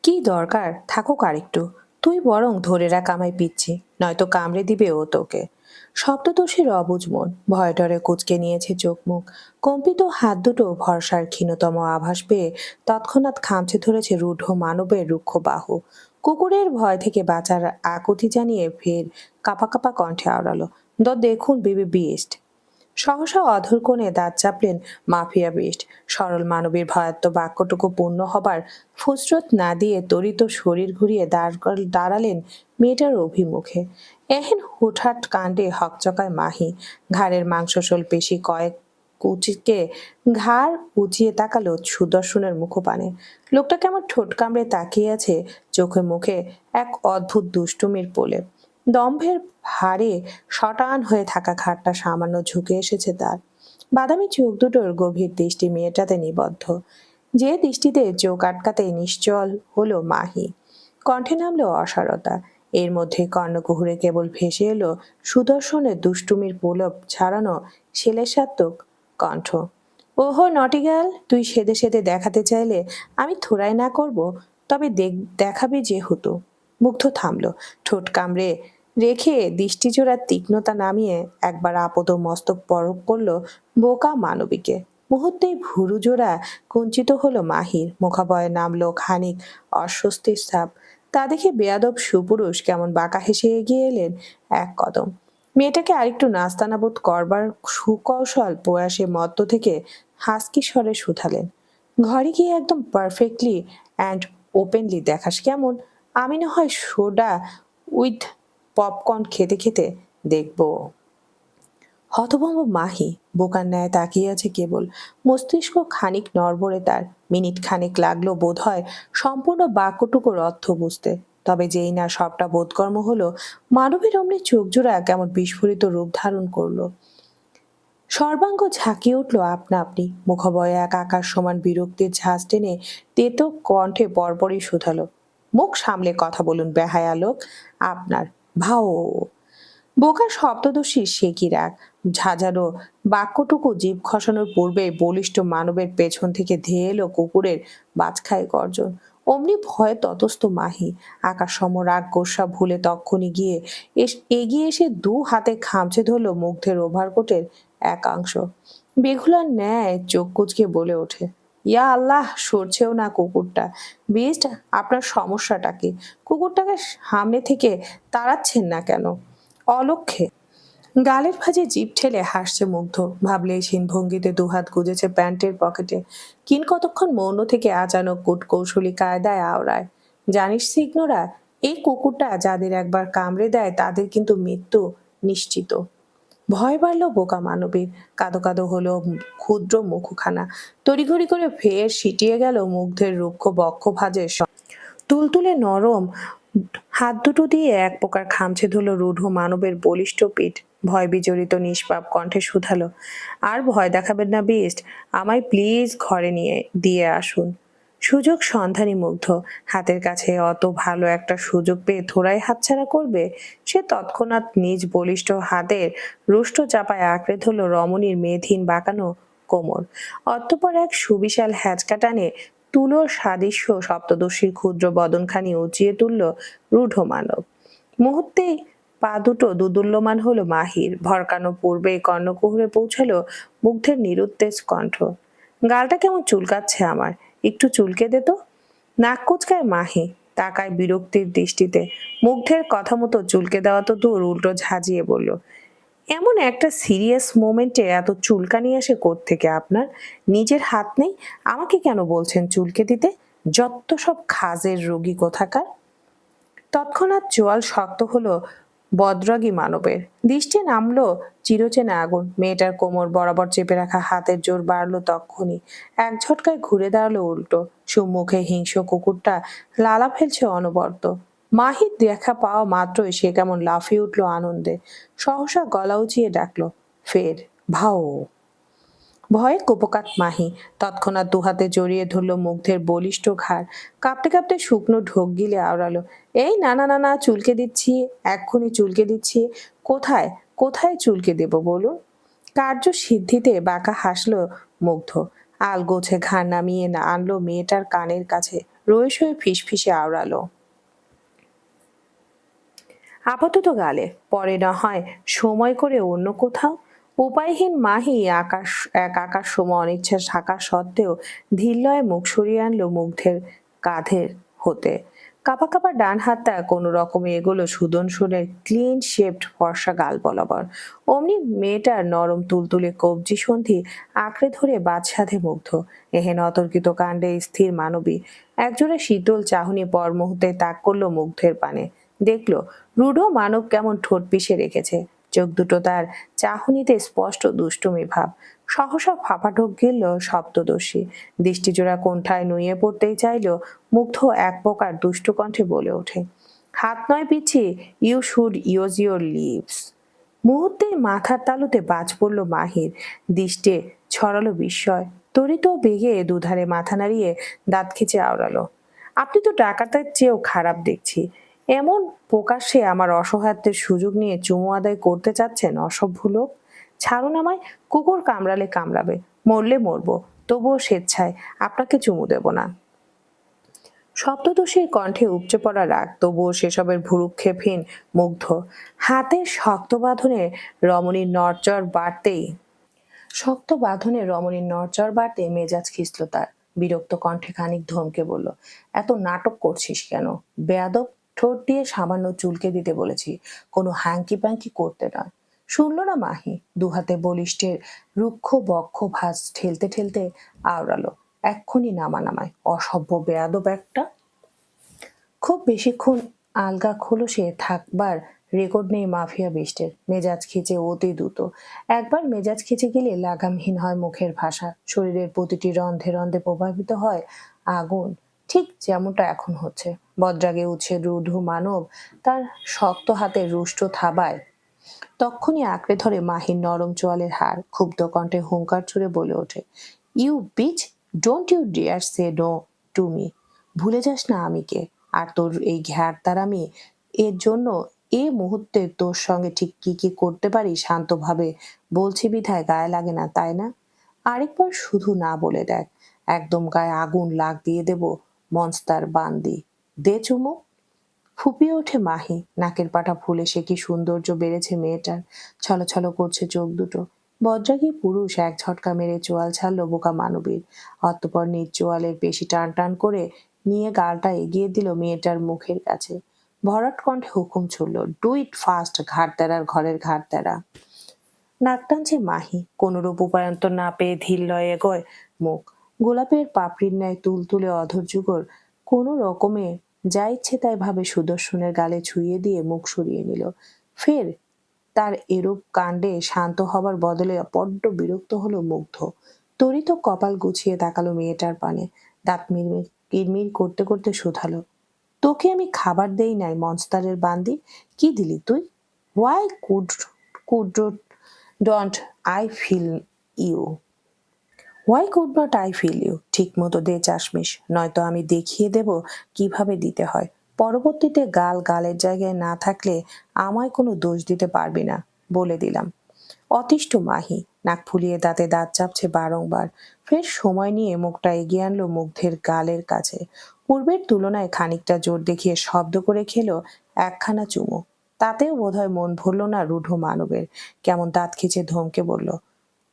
কি দরকার, থাকুক আরেকটু। তুই বরং ধরে রাখ, আমায় পিচ্ছি, নয়তো কামড়ে দিবে ও তোকে। শব্দদোষের অবুঝ মন ভয়ে ডরে কুঁচকে নিয়েছে চোখ মুখ। কম্পিত হাত দুটো ভরসার ক্ষীণতম আভাস পেয়ে তৎক্ষণাৎ খামচে ধরেছে রূঢ় মানবের রুক্ষ বাহু। কুকুরের ভয় থেকে বাঁচার আকুতি জানিয়ে ফের কাপা কাপা কণ্ঠে আওড়ালো, দেখুন বিবি বিস্ট। সহসা অধর কোণে দাঁত চাপলেন মাফিয়া বিস্ট। সরল মানবীর ভয়াত্ম বাক্যটুকু পূর্ণ হবার ফুসরত না দিয়ে তরিত শরীর ঘুরিয়ে দাঁড়ালেন মেয়েটার অভিমুখে। এহেন হুটহাট কাণ্ডে হকচকায় মাহি। ঘাড়ের মাংসশোল পেশি কয়েক কুচিকে ঘাড় উঁচিয়ে তাকালো সুদর্শনের মুখপানে। লোকটা কেমন ঠোঁট কামড়ে তাকিয়ে আছে, চোখে মুখে এক অদ্ভুত দুষ্টুমির পোলে। দম্ভের ভারে শটান হয়ে থাকা ঘাটটা সামান্য ঝুঁকে এসেছে তার। বাদামি চোখ দুটোর গভীর দৃষ্টি মেয়েটাতে নিবদ্ধ, যে দৃষ্টিতে চোখ আটকাতে নিশ্চল হলো মাহি। কণ্ঠে নামলো অসারতা। এর মধ্যে কর্ণকুহুরে কেবল ভেসে এলো সুদর্শনের দুষ্টুমির পোলব ছাড়ানো শেলেসাত্মক কণ্ঠ। ওহো নটিগাল, তুই সেদে সেদে দেখাতে চাইলে আমি থোড়াই না করব, তবে দেখাবি যেহেতু। মুগ্ধ থামলো, ঠোঁট কামড়ে রেখে দৃষ্টিজোড়ার তীক্ষ্ণতা নামিয়ে একবার আপদ মস্তক পরক করলো বোকা মানবীকে। মুহূর্তেই ভুরু জোড়া কুঞ্চিত হলো মাহির, মুখাবয়ে নামলো খানিক অস্বস্তির ছাপ। তা দেখে বেয়াদব সুপুরুষ কেমন বাঁকা হেসে এগিয়ে এলেন এক কদম। মেয়েটাকে আরেকটু নাস্তানাবুদ করবার সুকৌশল প্রয়াসে মত্ত থেকে হাসকি স্বরে শুধালেন, ঘরে গিয়ে একদম পারফেক্টলি অ্যান্ড ওপেনলি দেখাস কেমন? আমি না হয় সোডা উইথ পপকর্ন খেতে খেতে দেখবো। হতভম্ব মাহি বোকার ন্যায় তাকিয়ে আছে কেবল। মস্তিষ্ক খানিক নড়বড়ে তার। মিনিট খানিক লাগলো বোধ হয় সম্পূর্ণ বাক্যটুকুর অর্থ বুঝতে। তবে যেই না সবটা বোধকর্ম হলো, মানবের অমনি চোখ জোড়া কেমন বিস্ফোরিত রূপ ধারণ করলো। সর্বাঙ্গ ঝাঁকিয়ে উঠল আপনা আপনি। মুখবয়ে এক আকাশ সমান বিরক্তির ঝাঁজ টেনে তেতো কণ্ঠে পরপরই শুধালো, মুখ সামলে কথা বলুন বেহায়া লোক। আপনার ভাও। বোকার শব্দদোষী সে কি রাগ। ঝাঁঝালো বাক্যটুকু জিভ খসানোর পূর্বে বলিষ্ঠ মানবের পেছন থেকে ধেয়ে এলো কুকুরের বাজখায় গর্জন। অমনি ভয়ে ততস্থ মাহি আকাশ সম রাগ গোস্বা ভুলে তক্ষুনি গিয়ে এগিয়ে এসে দু হাতে খামচে ধরলো মুগ্ধের ওভারকোটের একাংশ। বেহুলার ন্যায় চোখ কুচকে বলে ওঠে, ইয়া আল্লাহ, সরছেও না কুকুরটা। বিস্ট, আপনার সমস্যাটা কি? কুকুরটাকে সামনে থেকে তাড়াচ্ছেন না কেন? অলক্ষে গালের ভাঁজে জিভ ঠেলে হাসছে মুগ্ধ। ভাবলেই ক্ষীণ ভঙ্গিতে দুহাত গুজেছে প্যান্টের পকেটে। কিন কতক্ষণ মৌন থেকে আচানক কূটকৌশলী কায়দায় আওড়ায়, জানিস সিগনোরা, এই কুকুরটা যাদের একবার কামড়ে দেয় তাদের কিন্তু মৃত্যু নিশ্চিত। ভয় বাড়ল বোকা মানবীর। কাঁদো কাঁদো হলো ক্ষুদ্র মুখখানা। তড়িঘড়ি করে ফের সিটিয়ে গেল মুগ্ধের রুক্ষ বক্ষ ভাঁজের তুলতুলে নরম হাত দুটো দিয়ে এক প্রকার খামছে ধরল রূঢ় মানবের বলিষ্ঠ পিঠ। ভয় বিজড়িত নিষ্পাপ কণ্ঠে শুধালো, আর ভয় দেখাবেন না বিস্ট, আমায় প্লিজ ঘরে নিয়ে দিয়ে আসুন। সুযোগ সন্ধানী মুগ্ধ। হাতের কাছে অত ভালো একটা সুযোগ পেয়ে থোড়াই হাতছাড়া করবে সে? তৎক্ষণাৎ নিজ বলিষ্ঠ হাতের রুষ্ট চাপায় আঁকড়ে ধরল রমণীর মেধহীন বাঁকানো কোমর। অতঃপর এক সুবিশাল হ্যাচকা টানে তুলোর সাদৃশ্য সপ্তদশীর ক্ষুদ্র বদনখানি উঁচিয়ে তুলল রূঢ় মানব। মুহূর্তেই পা দুটো দুদুল্যমান হলো মাহির। ভরকানো পূর্বেই কর্ণকুহরে পৌঁছালো মুগ্ধের নিরুত্তেজ কণ্ঠ, গালটা কেমন চুলকাচ্ছে আমার, একটু চুলকে দে তো। নাক কুচকায় মাহি, তাকায় বিরক্তির দৃষ্টিতে। মুগ্ধের কথা মতো চুলকে দেওয়া তো দূর, উল্টো ঝাঁঝিয়ে বলল, এমন একটা সিরিয়াস মোমেন্টে এত চুলকানি আসে কোত্থেকে আপনার? নিজের হাত নেই, আমাকে কেন বলছেন চুলকে দিতে? যত সব খাজের রোগী কোথাকার। তৎক্ষণাৎ জোয়াল শক্ত হলো বদরাগী মানবের। দৃষ্টি নামলো চিরচেনা আগুন। মেয়েটার কোমর বরাবর চেপে রাখা হাতের জোর বাড়লো তক্ষুনি। এক ঝটকায় ঘুরে দাঁড়ালো উল্টো। সম্মুখে হিংস্র কুকুরটা লালা ফেলছে অনবরত। মাহির দেখা পাওয়া মাত্রই সে কেমন লাফিয়ে উঠলো আনন্দে। সহসা গলা উঁচিয়ে ডাকলো, ফের ভাও। ভয়ে কুপকাত মাহি তৎক্ষণাৎ দুহাতে জড়িয়ে ধরল মুগ্ধের বলিষ্ঠ ঘাড়। কাঁপতে কাঁপতে শুকনো ঢোক গিলে আওড়ালো, এই না না না না, চুলকে দিচ্ছি, এক্ষুনি চুলকে দিচ্ছি। কোথায় কোথায় চুলকে দেব বলুন? কার্য সিদ্ধিতে বাঁকা হাসলো মুগ্ধ। আলগোছে ঘাড় নামিয়ে আনলো মেয়েটার কানের কাছে। রইসই ফিসফিসে আওড়ালো, আপাতত গালে, পরে না হয় সময় করে অন্য কোথাও। উপায়হীন মাহি আকাশ সম অনিচ্ছা থাকা সত্ত্বেও ধীরলয়ে মুখ সরিয়ে আনলো মুগ্ধের কাঁধের হতে। কাপা কাপা ডান হাতটা কোনো রকমে এগোলো সুদর্শনের ক্লিন শেপড ফর্সা গাল বরাবর। অমনি মেয়েটার নরম তুলতুলে কবজি সন্ধি আঁকড়ে ধরে বাদসাধে মুগ্ধ। এহেন অতর্কিত কাণ্ডে স্থির মানবী একজোড়া শীতল চাহনি পর মুহূর্তে তাক করলো মুগ্ধের পানে। দেখলো রূঢ় মানব কেমন ঠোঁট পিষে রেখেছে, চোখ দুটো তার চাহনিতে স্পষ্ট দুষ্টুমি ভাব। সহসা ফাঁপাঢোক গিলল সপ্তদর্শী, দৃষ্টিজোড়া কোণঠায় নুয়ে পড়তেই চাইল। মুগ্ধ এক প্রকার দুষ্ট কণ্ঠে বলে ওঠে, হাত নয় পিছি, you should use your leaves. মুহূর্তেই মাথার তালুতে বাজ পড়ল মাহির, দৃষ্টে ছড়ালো বিস্ময়। তরিত বেগে দুধারে মাথা নাড়িয়ে দাঁত খিচে আওড়ালো, আপনি তো ডাকাতের চেয়েও খারাপ দেখছি। এমন প্রকাশ্যে আমার অসহায়ত্বের সুযোগ নিয়ে চুমু আদায় করতে চাচ্ছেন অসভ্য লোক। ছাড়ুন আমায়, কুকুর কামড়ালে কামড়াবে, মরলে মরবো, তবুও স্বেচ্ছায় আপনাকে চুমু দেব না। সপ্তদোষীর কণ্ঠে উপচে পড়া রাগ, তবুও সেসবের ভুরুক্ষেপহীন মুগ্ধ। হাতের শক্ত বাঁধনে রমণীর নড়চড় বাড়তে মেজাজ খিসল তার। বিরক্ত কণ্ঠে খানিক ধমকে বলল, এত নাটক করছিস কেন? বেয়াদব, ঠোঁট দিয়ে সামান্য চুলকে দিতে বলেছি, কোনো হ্যাঙ্কি প্যাঙ্কি করতে নয়। শুনল না মাহি, দুহাতে বলিষ্ঠের রুক্ষ বক্ষ ভাঁজ ঠেলতে ঠেলতে আওড়ালো, এক্ষুনি নামানামায়, অসভ্য বেয়াদব একটা। খুব বেশিক্ষণ আলগা খোলসে থাকবার রেকর্ড নেই মাফিয়া বিষ্টের। মেজাজ খিচে অতি দ্রুত। একবার মেজাজ খিচে গেলে লাগামহীন হয় মুখের ভাষা, শরীরের প্রতিটি রন্ধে রন্ধে প্রভাবিত হয় আগুন, ঠিক যেমনটা এখন হচ্ছে। বজ্রাগে উঠছে রূঢ় মানব তার শক্ত হাতের রুষ্ট থাবায়। তক্ষুনি আঁকড়ে ধরে মাহির নরম চোয়ালের হাড়, ক্ষুব্ধ কণ্ঠে হুঙ্কার ছুড়ে বলে ওঠে, you bitch, don't you dare say no to me. ভুলে যাস না আমি কে, আর তোর এই ঘ্যাড়তারামি এর জন্য এ মুহূর্তে তোর সঙ্গে ঠিক কি কি করতে পারি শান্তভাবে বলছি বিধায় গায়ে লাগে না, তাই না? আরেকবার শুধু না বলে দেখ, একদম গায়ে আগুন লাগ দিয়ে দেব মনস্তার বান্দি। দে চুমু। ফুপিয়ে ওঠে মাহি, নাকের পাটা ফুলে সে কি সৌন্দর্য বেড়েছে মেয়েটার। ছলছল করছে চোখ দুটো। বজ্রাগী পুরুষ এক ঝটকা মেরে চোয়াল ছাড়লো বোকা মানবীর। অতঃপর নিজ চোয়ালের পেশি টান টান করে নিয়ে গালটা এগিয়ে দিল মেয়েটার মুখের কাছে। ভরাট কণ্ঠে হুকুম ছুড়ল, ডু ইট ফাস্ট, ঘাড় ঘরের ঘাড় তেরা। নাক টানছে মাহি, কোনরূপ উপায়ন্তর না পেয়ে ধীর লয়ে এগোয় মুখ। গোলাপের পাপড়ির ন্যায় তুলতুলে অধর যুগর কোনো রকমে যা ইচ্ছে তাই ভাবে সুদর্শনের গালে ছুঁয়ে দিয়ে মুখ সরিয়ে নিল। ফের তার এরূপ কাণ্ডে শান্ত হবার বদলে বড্ড বিরক্ত হলো মুগ্ধ। তরিত কপাল গুছিয়ে তাকালো মেয়েটার পানে, দাঁত কিরমির করতে করতে শুধালো, তোকে আমি খাবার দেই নাই মনস্তারের বান্দি, কি দিলি তুই? Why could don't I feel you? Why could not I feel you? ঠিক মতো দে চাশমিশ, নয়তো আমি দেখিয়ে দেব কিভাবে দিতে হয়। পরবর্তীতে গালের জায়গায় না থাকলে আমায় কোনো দোষ দিতে পারবি না, বলে দিলাম। অতিষ্ঠ মাহি নাক ফুলিয়ে দাঁতে দাঁত চাপছে বারংবার। ফের সময় নিয়ে মুখটা এগিয়ে আনলো মুগ্ধের গালের কাছে। পূর্বের তুলনায় খানিকটা জোর দেখিয়ে শব্দ করে খেলো একখানা চুমু। তাতেও বোধহয় মন ভরল না রূঢ় মানবের। কেমন দাঁত খিচে ধমকে বলল,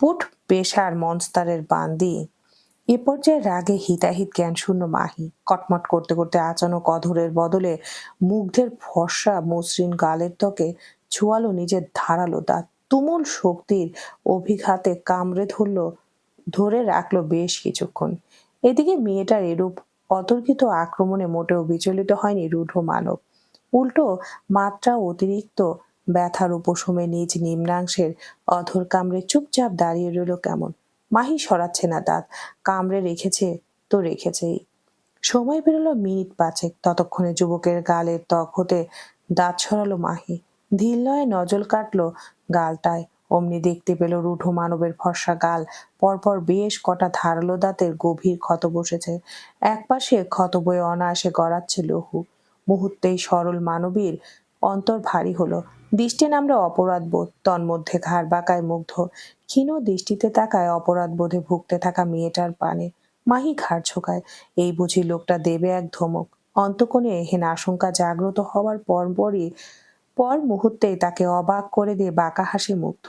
পুট পেশার মনস্তারের বান্দি। এ পর্যায়ে রাগে হিতাহিত জ্ঞানশূন্য মাহি কটমট করতে করতে আচানক অধরের বদলে মুগ্ধের ফর্সা মসৃণ গালের ত্বকে ছোঁয়ালো নিজের ধারালো দাঁত। তুমুল শক্তির অভিঘাতে কামড়ে ধরে রাখলো বেশ কিছুক্ষণ। এদিকে মেয়েটার এরূপ অতর্কিত আক্রমণে মোটেও বিচলিত হয়নি রূঢ় মানব। উল্টো মাত্রা অতিরিক্ত ব্যথার উপশমে নিজ নিম্নাংশের অধর কামড়ে চুপচাপ দাঁড়িয়ে রইল কেমন। মাহি সরাচ্ছে না দাঁত, কামড়ে রেখেছে তো রেখেছেই। সময় বেরোলো মিনিট পাঁচেক। ততক্ষণে যুবকের গালের ত্বক হতে দাঁত ছড়ালো মাহি, ধীর লয়ে নজল কাটলো গালটায়। অমনি দেখতে পেল রূঢ় মানবের ফর্সা গাল পরপর বেশ কটা ধারালো দাঁতের গভীর ক্ষত বসেছে। একপাশে ক্ষত বয়ে অনায়াসে গড়াচ্ছে লহু। মুহূর্তেই সরল মানবীর অন্তর ভারী হলো। দৃষ্টি নামলো অপরাধ বোধ, তন্মধ্যে ঘাড় বাঁকায় মুগ্ধ। ক্ষীণ দৃষ্টিতে তাকায় অপরাধ বোধে ভুগতে থাকা মেয়েটার পানে। মাহি ঘাড় ঝোঁকায়। এই বুঝি লোকটা দেবে এক ধমক। অন্তঃকোণে এহেন আশঙ্কা জাগ্রত হওয়ার পর মুহূর্তেই তাকে অবাক করে দিয়ে বাঁকা হাসি মুগ্ধ।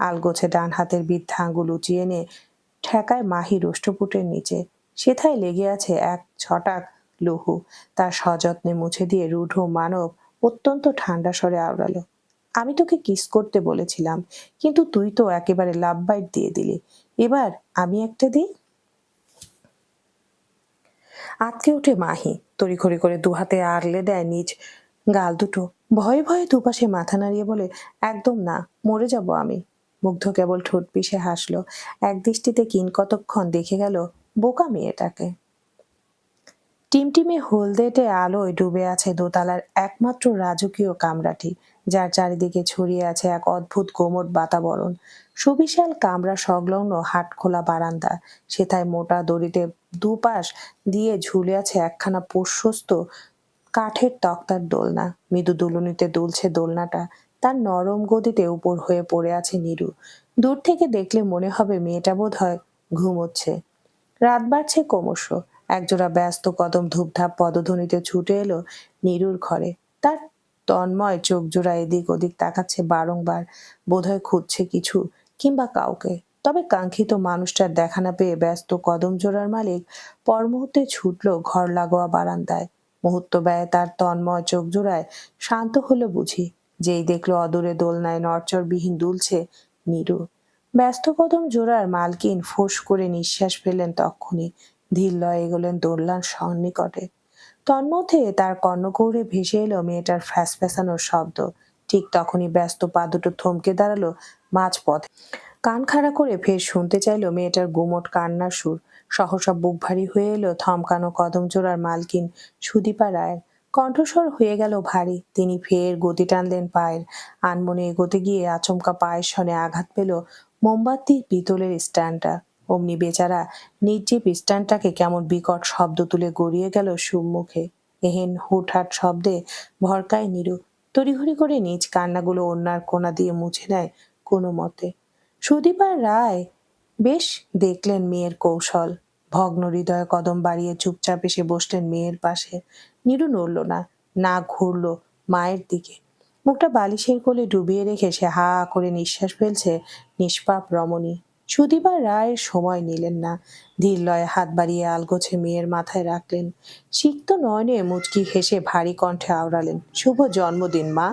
আলগোছে ডান হাতের বৃদ্ধা আঙ্গুল উঁচিয়ে এনে ঠেকায় মাহির ওষ্ঠপুটের নিচে। সেথায় লেগে আছে এক ছটাক লুহু। তার সযত্নে মুছে দিয়ে রূঢ় মানব অত্যন্ত ঠান্ডা স্বরে আওড়ালো, আমি তোকে কিস করতে বলেছিলাম, কিন্তু তুই তো একেবারে লাভ বাইট দিয়ে দিলি। এবার আমি একটা দিই। আঁতকে ওঠে মাহি, তড়িঘড়ি করে দুহাতে আগলে দেয় নিজ গাল দুটো। ভয়ে ভয়ে দুপাশে মাথা নাড়িয়ে বলে, একদম না, মরে যাব আমি। মুগ্ধ কেবল ঠোঁট পিষে হাসলো। এক দৃষ্টিতে কিনকতক্ষণ দেখে গেল বোকা মেয়েটাকে। টিমটিমে হলদেটে আলোয় ডুবে আছে দোতলার একমাত্র রাজকীয় কামরাটি, যার চারিদিকে ছড়িয়ে আছে এক অদ্ভুত কোমট বাতাবরণ। সুবিশাল কামরা সংলগ্ন হাটখোলা বারান্দা, সেথায় মোটা দড়িতে দুপাশ দিয়ে ঝুলে আছে একখানা প্রশস্ত কাঠের তক্তার দোলনা। মৃদু দুলুনিতে দুলছে দোলনাটা, তার নরম গদিতে উপর হয়ে পড়ে আছে নীরু। দূর থেকে দেখলে মনে হবে মেয়েটা বোধ হয় ঘুমোচ্ছে। রাত বাড়ছে ক্রমশ। একজোড়া ব্যস্ত কদম ধূপধাপ পদধ্বনিতে ছুটে এলো নীরুর ঘরে। তার তন্ময় চোখ জোড়া এদিক ওদিক তাকাচ্ছে বারংবার, বোধহয় খুঁজছে কিছু কিংবা কাউকে। তবে কাঙ্ক্ষিত মানুষটার দেখা না পেয়ে ব্যস্ত কদম জোড়ার মালিক পর মুহূর্তে ছুটল ঘর লাগোয়া বারান্দায়। মুহূর্ত ব্যয়ে তার তন্ময় চোখ জোড়ায় শান্ত হলো বুঝি, যেই দেখলো অদূরে দোলনায় নড়চড়বিহীন দুলছে নীরু। ব্যস্ত কদম জোড়ার মালকিন ফোঁস করে নিঃশ্বাস ফেললেন তক্ষুনি। ধীর লয়ে এগোলেন দোলনার সন্নিকটে। তন্মধ্যে তার কর্ণগৌড়ে ভেসে এলো মেয়েটার ফ্যাস ফ্যাসানোর শব্দ। ঠিক তখনই ব্যস্ত পা দুটো থমকে দাঁড়ালো মাঝপথে। কান খাড়া করে ফের শুনতে চাইলো মেয়েটার গুমোট কান্নার সুর। সহসা বুক ভারী হয়ে এলো থমকানো কদম জোড়ার মালকিন সুদীপা রায়ের। কণ্ঠস্বর হয়ে গেল ভারী। তিনি ফের গতি টানলেন পায়ের। আনমনে এগোতে গিয়ে আচমকা পায়ের সনে আঘাত পেল মোমবাতির পিতলের স্ট্যান্ডটা। অমনি বেচারা নির্জীব স্ট্যান্ডটাকে কেমন বিকট শব্দ তুলে গড়িয়ে গেল সম্মুখে। এহেন হুটহাট শব্দে ভরকায় নীরু। তড়িঘড়ি করে নিজ কান্নাগুলো অন্যার কোণা দিয়ে মুছে নেয় কোনো মতে। সুদীপা রায় বেশ দেখলেন মেয়ের কৌশল। ভগ্ন হৃদয়ে কদম বাড়িয়ে চুপচাপ এসে বসলেন মেয়ের পাশে। নীরু নড়ল না, না ঘুরল মায়ের দিকে। মুখটা বালিশের কোলে ডুবিয়ে রেখে সে হা করে নিঃশ্বাস ফেলছে নিষ্পাপ রমণী। সুদীপা রায় সময় নিলেন না, ধীর লয়ে হাত বাড়িয়ে আলগোছে মেয়ের মাথায় রাখলেন। সিক্ত নয়নে মুচকি হেসে ভারী কণ্ঠে আওড়ালেন, শুভ জন্মদিন মা।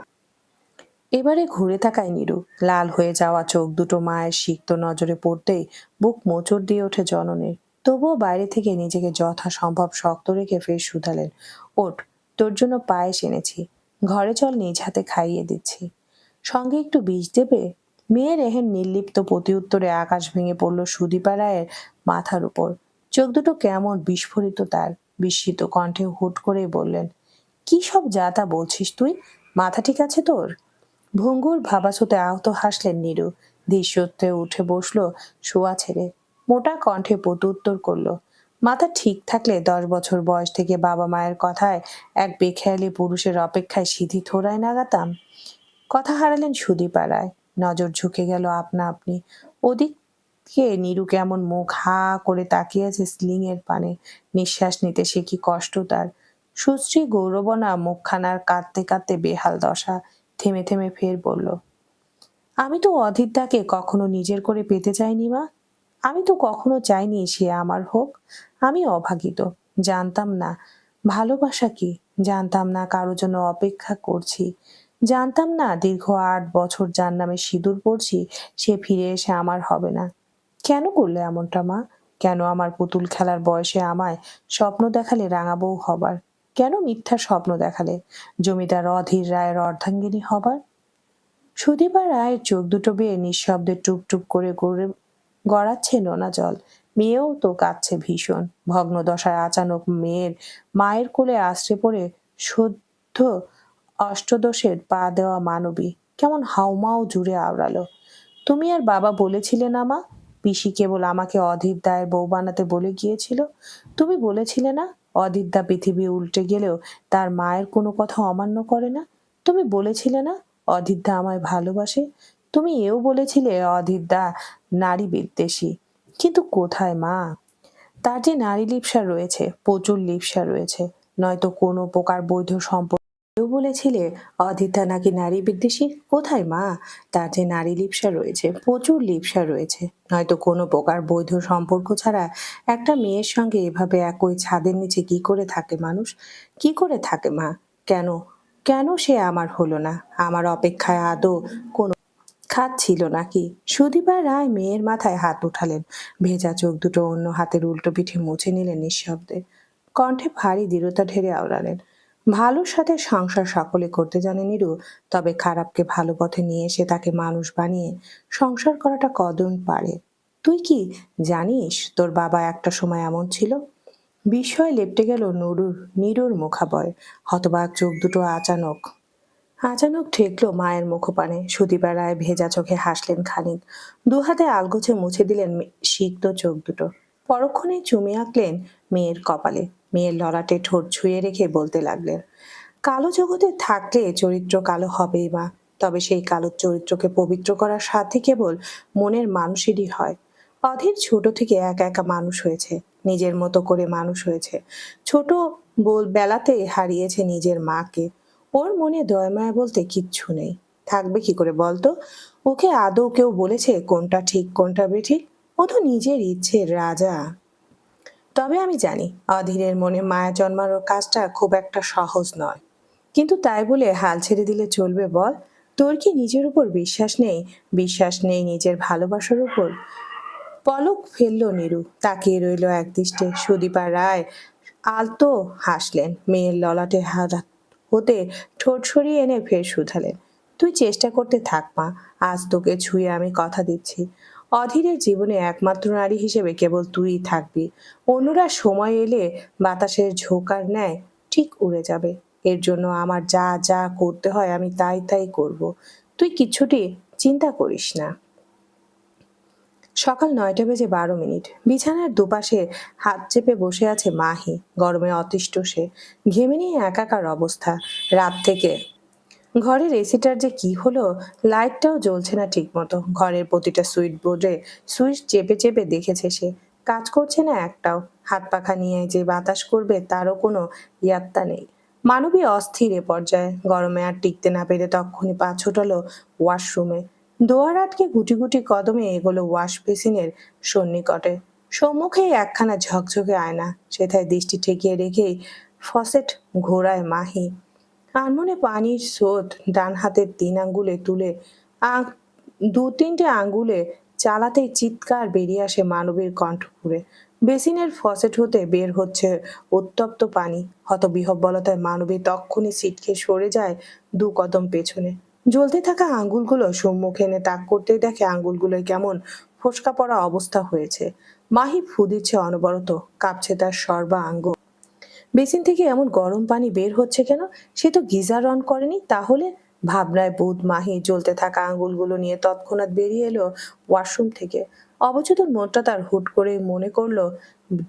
এবারে ঘুরে তাকায় নীরু। লাল হয়ে যাওয়া চোখ দুটো মায়ের সিক্ত নজরে পড়তেই বুক মোচড় দিয়ে ওঠে জননের। তবুও বাইরে থেকে নিজেকে যথাসম্ভব শক্ত রেখে ফের শুধালেন, ওঠ, তোর জন্য পায়েস এনেছি, ঘরে চল, নিজ হাতে খাইয়ে দিচ্ছি। সঙ্গে একটু বিষ দেবে? মেয়ের এহেন নির্লিপ্ত প্রতি উত্তরে আকাশ ভেঙে পড়ল সুদীপা রায়ের মাথার উপর। চোখ দুটো কেমন বিস্ফোরিত তার। বিস্মিত কণ্ঠে হুট করে বললেন, কি সব যা তা বলছিস তুই? মাথা ঠিক আছে তোর? ভঙ্গুর ভাবাছুতে আহত হাসলেন নীরু। ধীরসত্ত্বে উঠে বসলো শোয়া ছেড়ে। মোটা কণ্ঠে প্রত্যুত্তর করলো, মাথা ঠিক থাকলে 10 বছর বয়স থেকে বাবা মায়ের কথায় এক বেখেয়ালি পুরুষের অপেক্ষায় সিধি থোড়ায় নাগাতাম। কথা হারালেন সুদীপা রায়। নজর ঝুঁকে গেল আপনা আপনি। ওদিকে নীরু কেমন মুখ হা করে তাকিয়ে আছে স্লিং এর পানে। নিঃশ্বাস নিতে সে কি কষ্ট তার। সুশ্রী গৌরবনা মুখখানার কাঁদতে কাঁদতে বেহাল দশা। থেমে থেমে ফের বলল, আমি তো অধীরদাকে কখনো নিজের করে পেতে চাইনি মা। আমি তো কখনো চাইনি সে আমার হোক। আমি অভাগিত, জানতাম না ভালোবাসা কি, জানতাম না কারো জন্য অপেক্ষা করছি, জানতাম না দীর্ঘ 8 বছর যার নামে সিঁদুর পড়ছি সে ফিরে এসে আমার হবে না। কেন করলে এমনটা মা? কেন আমার পুতুল খেলার বয়সে আমায় স্বপ্ন দেখালে রাঙা বউ হবার? কেন মিথ্যা স্বপ্ন দেখালে জমিদার অধীর রায়ের অর্ধাঙ্গিনী হবার? সুদীপা রায়ের চোখ দুটো বেয়ে নিঃশব্দে টুপ টুপ করে গড়াচ্ছে নোনা জল। মেয়েও তো কাঁদছে ভীষণ। ভগ্ন দশায় আচানক মায়ের কোলে আশ্রে পড়ে সদ্য অষ্টদশের পা দেওয়া মানবী কেমন হাউমাউ জুড়ে আওড়ালো, তুমি আর বাবা বলেছিলে না মা, পিসি কেবল আমাকে অধীর দায়ের বউ বানাতে বলে গিয়েছিল? তুমি বলেছিলে না অধীর দা পৃথিবী উল্টে গেলেও তার মায়ের কোনো কথা অমান্য করে না? তুমি বলেছিলে না অধীর দা আমায় ভালোবাসে? তুমি এও বলেছিলে অধীর দা নারী বিদ্বেষী। কিন্তু কোথায় মা? তার যে নারী লিপ্সা রয়েছে, প্রচুর লিপ্সা রয়েছে, নয়তো কোনো প্রকার বৈধ সম্পর্ক। কেউ বলেছিলে অদিতা নাকি নারী বিদ্বেষী? কোথায় মা? তার যে নারী লিপ্সা রয়েছে, প্রচুর লিপ্সা রয়েছে, নয়তো কোনো প্রকার বৈধ সম্পর্ক ছাড়া একটা মেয়ের সঙ্গে এভাবে একই ছাদের নিচে কি করে থাকে মানুষ? কি করে থাকে মা? কেন? কেন সে আমার হলো না? আমার অপেক্ষায় আদৌ কোনো খাচ্ছিল নাকি? সুদীপা রায় মেয়ের মাথায় হাত উঠালেন, ভেজা চোখ দুটো অন্য হাতের উল্টো পিঠে মুছে নিলেন নিঃশব্দে, কণ্ঠে ভারী দৃঢ়তা ঢেলে আওড়ালেন, ভালোর সাথে সংসার সকলে করতে জানে নিরু, তবে খারাপকে ভালো পথে নিয়ে এসে তাকে মানুষ বানিয়ে সংসার করাটা কজন পারে? তুই কি জানিস তোর বাবা একটা সময় এমন ছিল? বিস্ময়ে লেপ্টে গেল নিরুর মুখাবয়, হতবাক চোখ দুটো আচানক আচানক ঠেকলো মায়ের মুখপানে। সুদীপা রায় ভেজা চোখে হাসলেন খানিক, দুহাতে আলগোছে মুছে দিলেন সিক্ত চোখ দুটো, পরক্ষণে চুমে আঁকলেন মেয়ের কপালে, মেয়ের ললাটে ঠোঁট ছুঁয়ে রেখে বলতে লাগলেন, কালো জগতে থাকলে চরিত্র কালো হবেই মা, তবে সেই কালো চরিত্রকে পবিত্র করার সাথে কেবল মনের মানুষেরই হয়। অধীর ছোট থেকে একা একা মানুষ হয়েছে, নিজের মতো করে মানুষ হয়েছে, ছোট বেলাতে হারিয়েছে নিজের মাকে। ওর মনে দয়ামায়া বলতে কিচ্ছু নেই, থাকবে কি করে বলতো? ওকে আদৌ কেউ বলেছে কোনটা ঠিক কোনটা বেঠিক? ও তো নিজের ইচ্ছের রাজা। তবে আমি জানি অধীরের মনে মায়া জন্মানোর কাজটা খুব একটা সহজ নয়, কিন্তু তাই বলে হাল ছেড়ে দিলে চলবে বল? তোর কি নিজের উপর বিশ্বাস নেই? বিশ্বাস নেই নিজের ভালোবাসার উপর? পলক ফেললো নীরু, তাকিয়ে রইল একদৃষ্টে। সুদীপা রায় আলতো হাসলেন, মেয়ের ললাটে হাত হতে ঠোঁট সরিয়ে এনে ফের শুধালেন, তুই চেষ্টা করতে থাক মা, আজ তোকে ছুঁয়ে আমি কথা দিচ্ছি, অধীরের জীবনে একমাত্র নারী হিসেবে কেবল তুই থাকবি, অন্যরা সময় এলে বাতাসের ঝোঁকার ন্যায় ঠিক উড়ে যাবে। এর জন্য আমার যা যা করতে হয় আমি তাই তাই করব, তুই কিচ্ছুটি চিন্তা করিস না। সকাল 9:12। বিছানার দুপাশে হাত চেপে বসে আছে মাহি, গরমে অতিষ্ঠ সে, ঘেমে নিয়ে একাকার অবস্থা। রাত থেকে ঘরের এসিটার যে কি হলো, লাইটটাও জ্বলছে না ঠিক মতো, ঘরের প্রতিটা সুইচ বোর্ডে সুইচ চেপে চেপে দেখেছে সে, কাজ করছে না একটাও। হাত পাখা নিয়ে যে বাতাস করবে তারও কোনো ইয়াত্তা নেই। মানবী অস্থির এ পর্যায়ে, গরমে আর টিকতে না পেরে তক্ষুনি পা ছোটালো ওয়াশরুমে, দোয়ার আটকে গুটি গুটি কদমে এগোলো ওয়াশ বেসিনের সন্নিকটে। সম্মুখেই একখানা ঝকঝকে আয়না, সেথায় দৃষ্টি ঠেকিয়ে রেখেই ফসেট ঘোরায় মাহি। আনমনে পানির স্রোত ডান হাতের 3 আঙ্গুলে তুলে আ- 2-3টে আঙ্গুলে চালাতেই চিৎকার বেরিয়ে আসে মানবীর কণ্ঠপুরে। বেসিনের ফসেট হতে বের হচ্ছে উত্তপ্ত পানি। হতবিহ্বলতায় মানবী তক্ষুনি ছিটকে সরে যায় 2 কদম পেছনে। জ্বলতে থাকা আঙ্গুলগুলো সম্মুখে এনে তাক করতেই দেখে আঙ্গুলগুলোয় কেমন ফোসকা পড়া অবস্থা হয়েছে। মাহি ফু দিচ্ছে অনবরত, কাঁপছে তার সর্বাঙ্গ। বেসিন থেকে এমন গরম পানি বের হচ্ছে কেন? সে তো গিজার অন করেনি, তাহলে? ভাবনায় বুধ মাহি জ্বলতে থাকা আঙ্গুলগুলো নিয়ে তৎক্ষণাৎ বেরিয়ে এলো ওয়াশরুম থেকে। অবচেতন মনটা তার হুট করে মনে করলো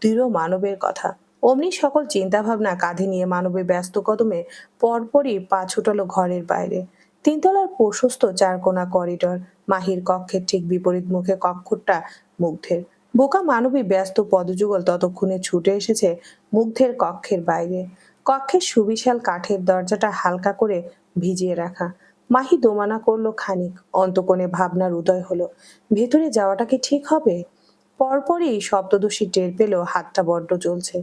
দৃঢ় মানবের কথা। অমনি সকল চিন্তা ভাবনা কাঁধে নিয়ে মানবে ব্যস্ত কদমে পরপরই পা ছুটালো ঘরের বাইরে। 3 তলার প্রশস্ত 4 কোণা করিডর, মাহির কক্ষের ঠিক বিপরীত মুখে কক্ষটা মুগ্ধের। বোকা মানবী ব্যস্ত পদযুগল ততক্ষণে ছুটে এসেছে মুগ্ধের কক্ষের বাইরে। কক্ষের সুবিশাল কাঠের দরজাটা হালকা করে ভিজিয়ে রাখা। মাহি দোমানা করলো খানিক, অন্তকোণে ভাবনার উদয় হলো, ভেতরে যাওয়াটা কি ঠিক হবে? পরপরই সপ্তদশী টের পেল হাতটা বড্ড জ্বলছে।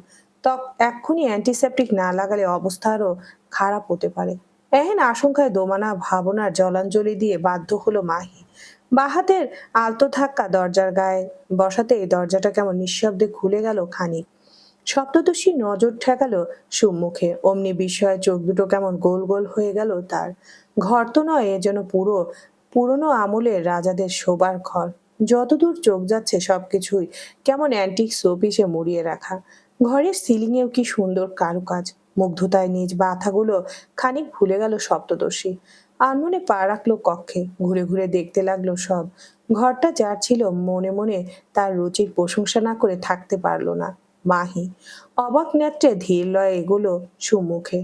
এক্ষুনি অ্যান্টিসেপটিক না লাগালে অবস্থা আরো খারাপ হতে পারে। এহেন আশঙ্কায় দোমানা ভাবনার জলাঞ্জলি দিয়ে বাধ্য হলো মাহি। বাহাতের আলতো ধাক্কা দরজার গায়ে বসাতে দরজাটা কেমন নিঃশব্দে খুলে গেল খানিক। সপ্তদশী নজর ঠেকালো সম্মুখে, অমনি বিস্ময়ে চোখ দুটো কেমন গোল গোল হয়ে গেল তার। ঘর তো নয়, এ যেন পুরনো আমলের রাজাদের শোবার ঘর। যতদূর চোখ যাচ্ছে সবকিছুই কেমন অ্যান্টিক শোপিসে মুড়িয়ে রাখা। ঘরের সিলিংয়েও কি সুন্দর কারুকাজ। মুগ্ধতায় নিজ বাথাগুলো খানিক ভুলে গেল সপ্তদশী। আনমনে পা রাখলো কক্ষে, ঘুরে ঘুরে দেখতে লাগলো সব। ঘরটা যার ছিল, মনে মনে তার রুচির প্রশংসা না করে থাকতে পারলো না মাহি। অবাক নেত্রে ধীর লয়ে এগুলো সম্মুখে।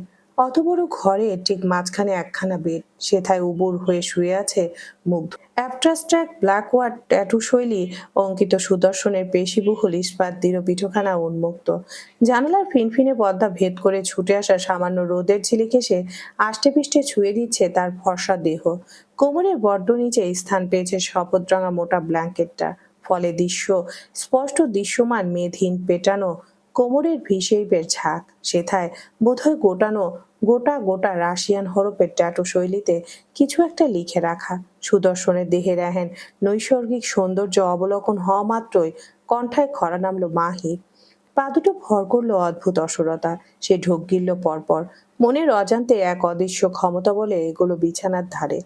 অত বড় ঘরে ঠিক মাঝখানে একখানা বেড, সেথায় উবুর হয়ে শুয়ে আছে মুগ্ধ। অ্যাবস্ট্রাক্ট ব্ল্যাক ওয়ার্ড ট্যাটু শৈলী অঙ্কিত সুদর্শনের পেশিবহুল ইস্পাত দৃঢ় পিঠখানা উন্মুক্ত। জানালার ফিনফিনে পর্দা ভেদ করে ছুটে আসা সামান্য রোদের ঝিলিক এসে আষ্টে পিষ্টে ছুঁয়ে দিচ্ছে তার ফর্সা দেহ। কোমরের বড্ড নিচে স্থান পেয়েছে শপথরঙা মোটা ব্ল্যাঙ্কেটটা, ফলে স্পষ্ট দৃশ্যমান মেদহীন পেটানো কোমরের ভিশেপের ঝাঁক, সেথায় বোধহয় গোটা গোটা রাশিয়ান হরপের ট্যাটু শৈলীতে কিছু একটা লিখে রাখা। সুদর্শনের দেহের এহেন নৈসর্গিক সৌন্দর্য অবলোকন হওয়া মাত্রই কণ্ঠায় খরা নামলো মাহির। পা দুটো ভর করলো অদ্ভুত অসরতা, সে ঢোক গিলল পরপর। মনের অজান্তে এক অদৃশ্য ক্ষমতা বলে এগুলো বিছানার ধারে।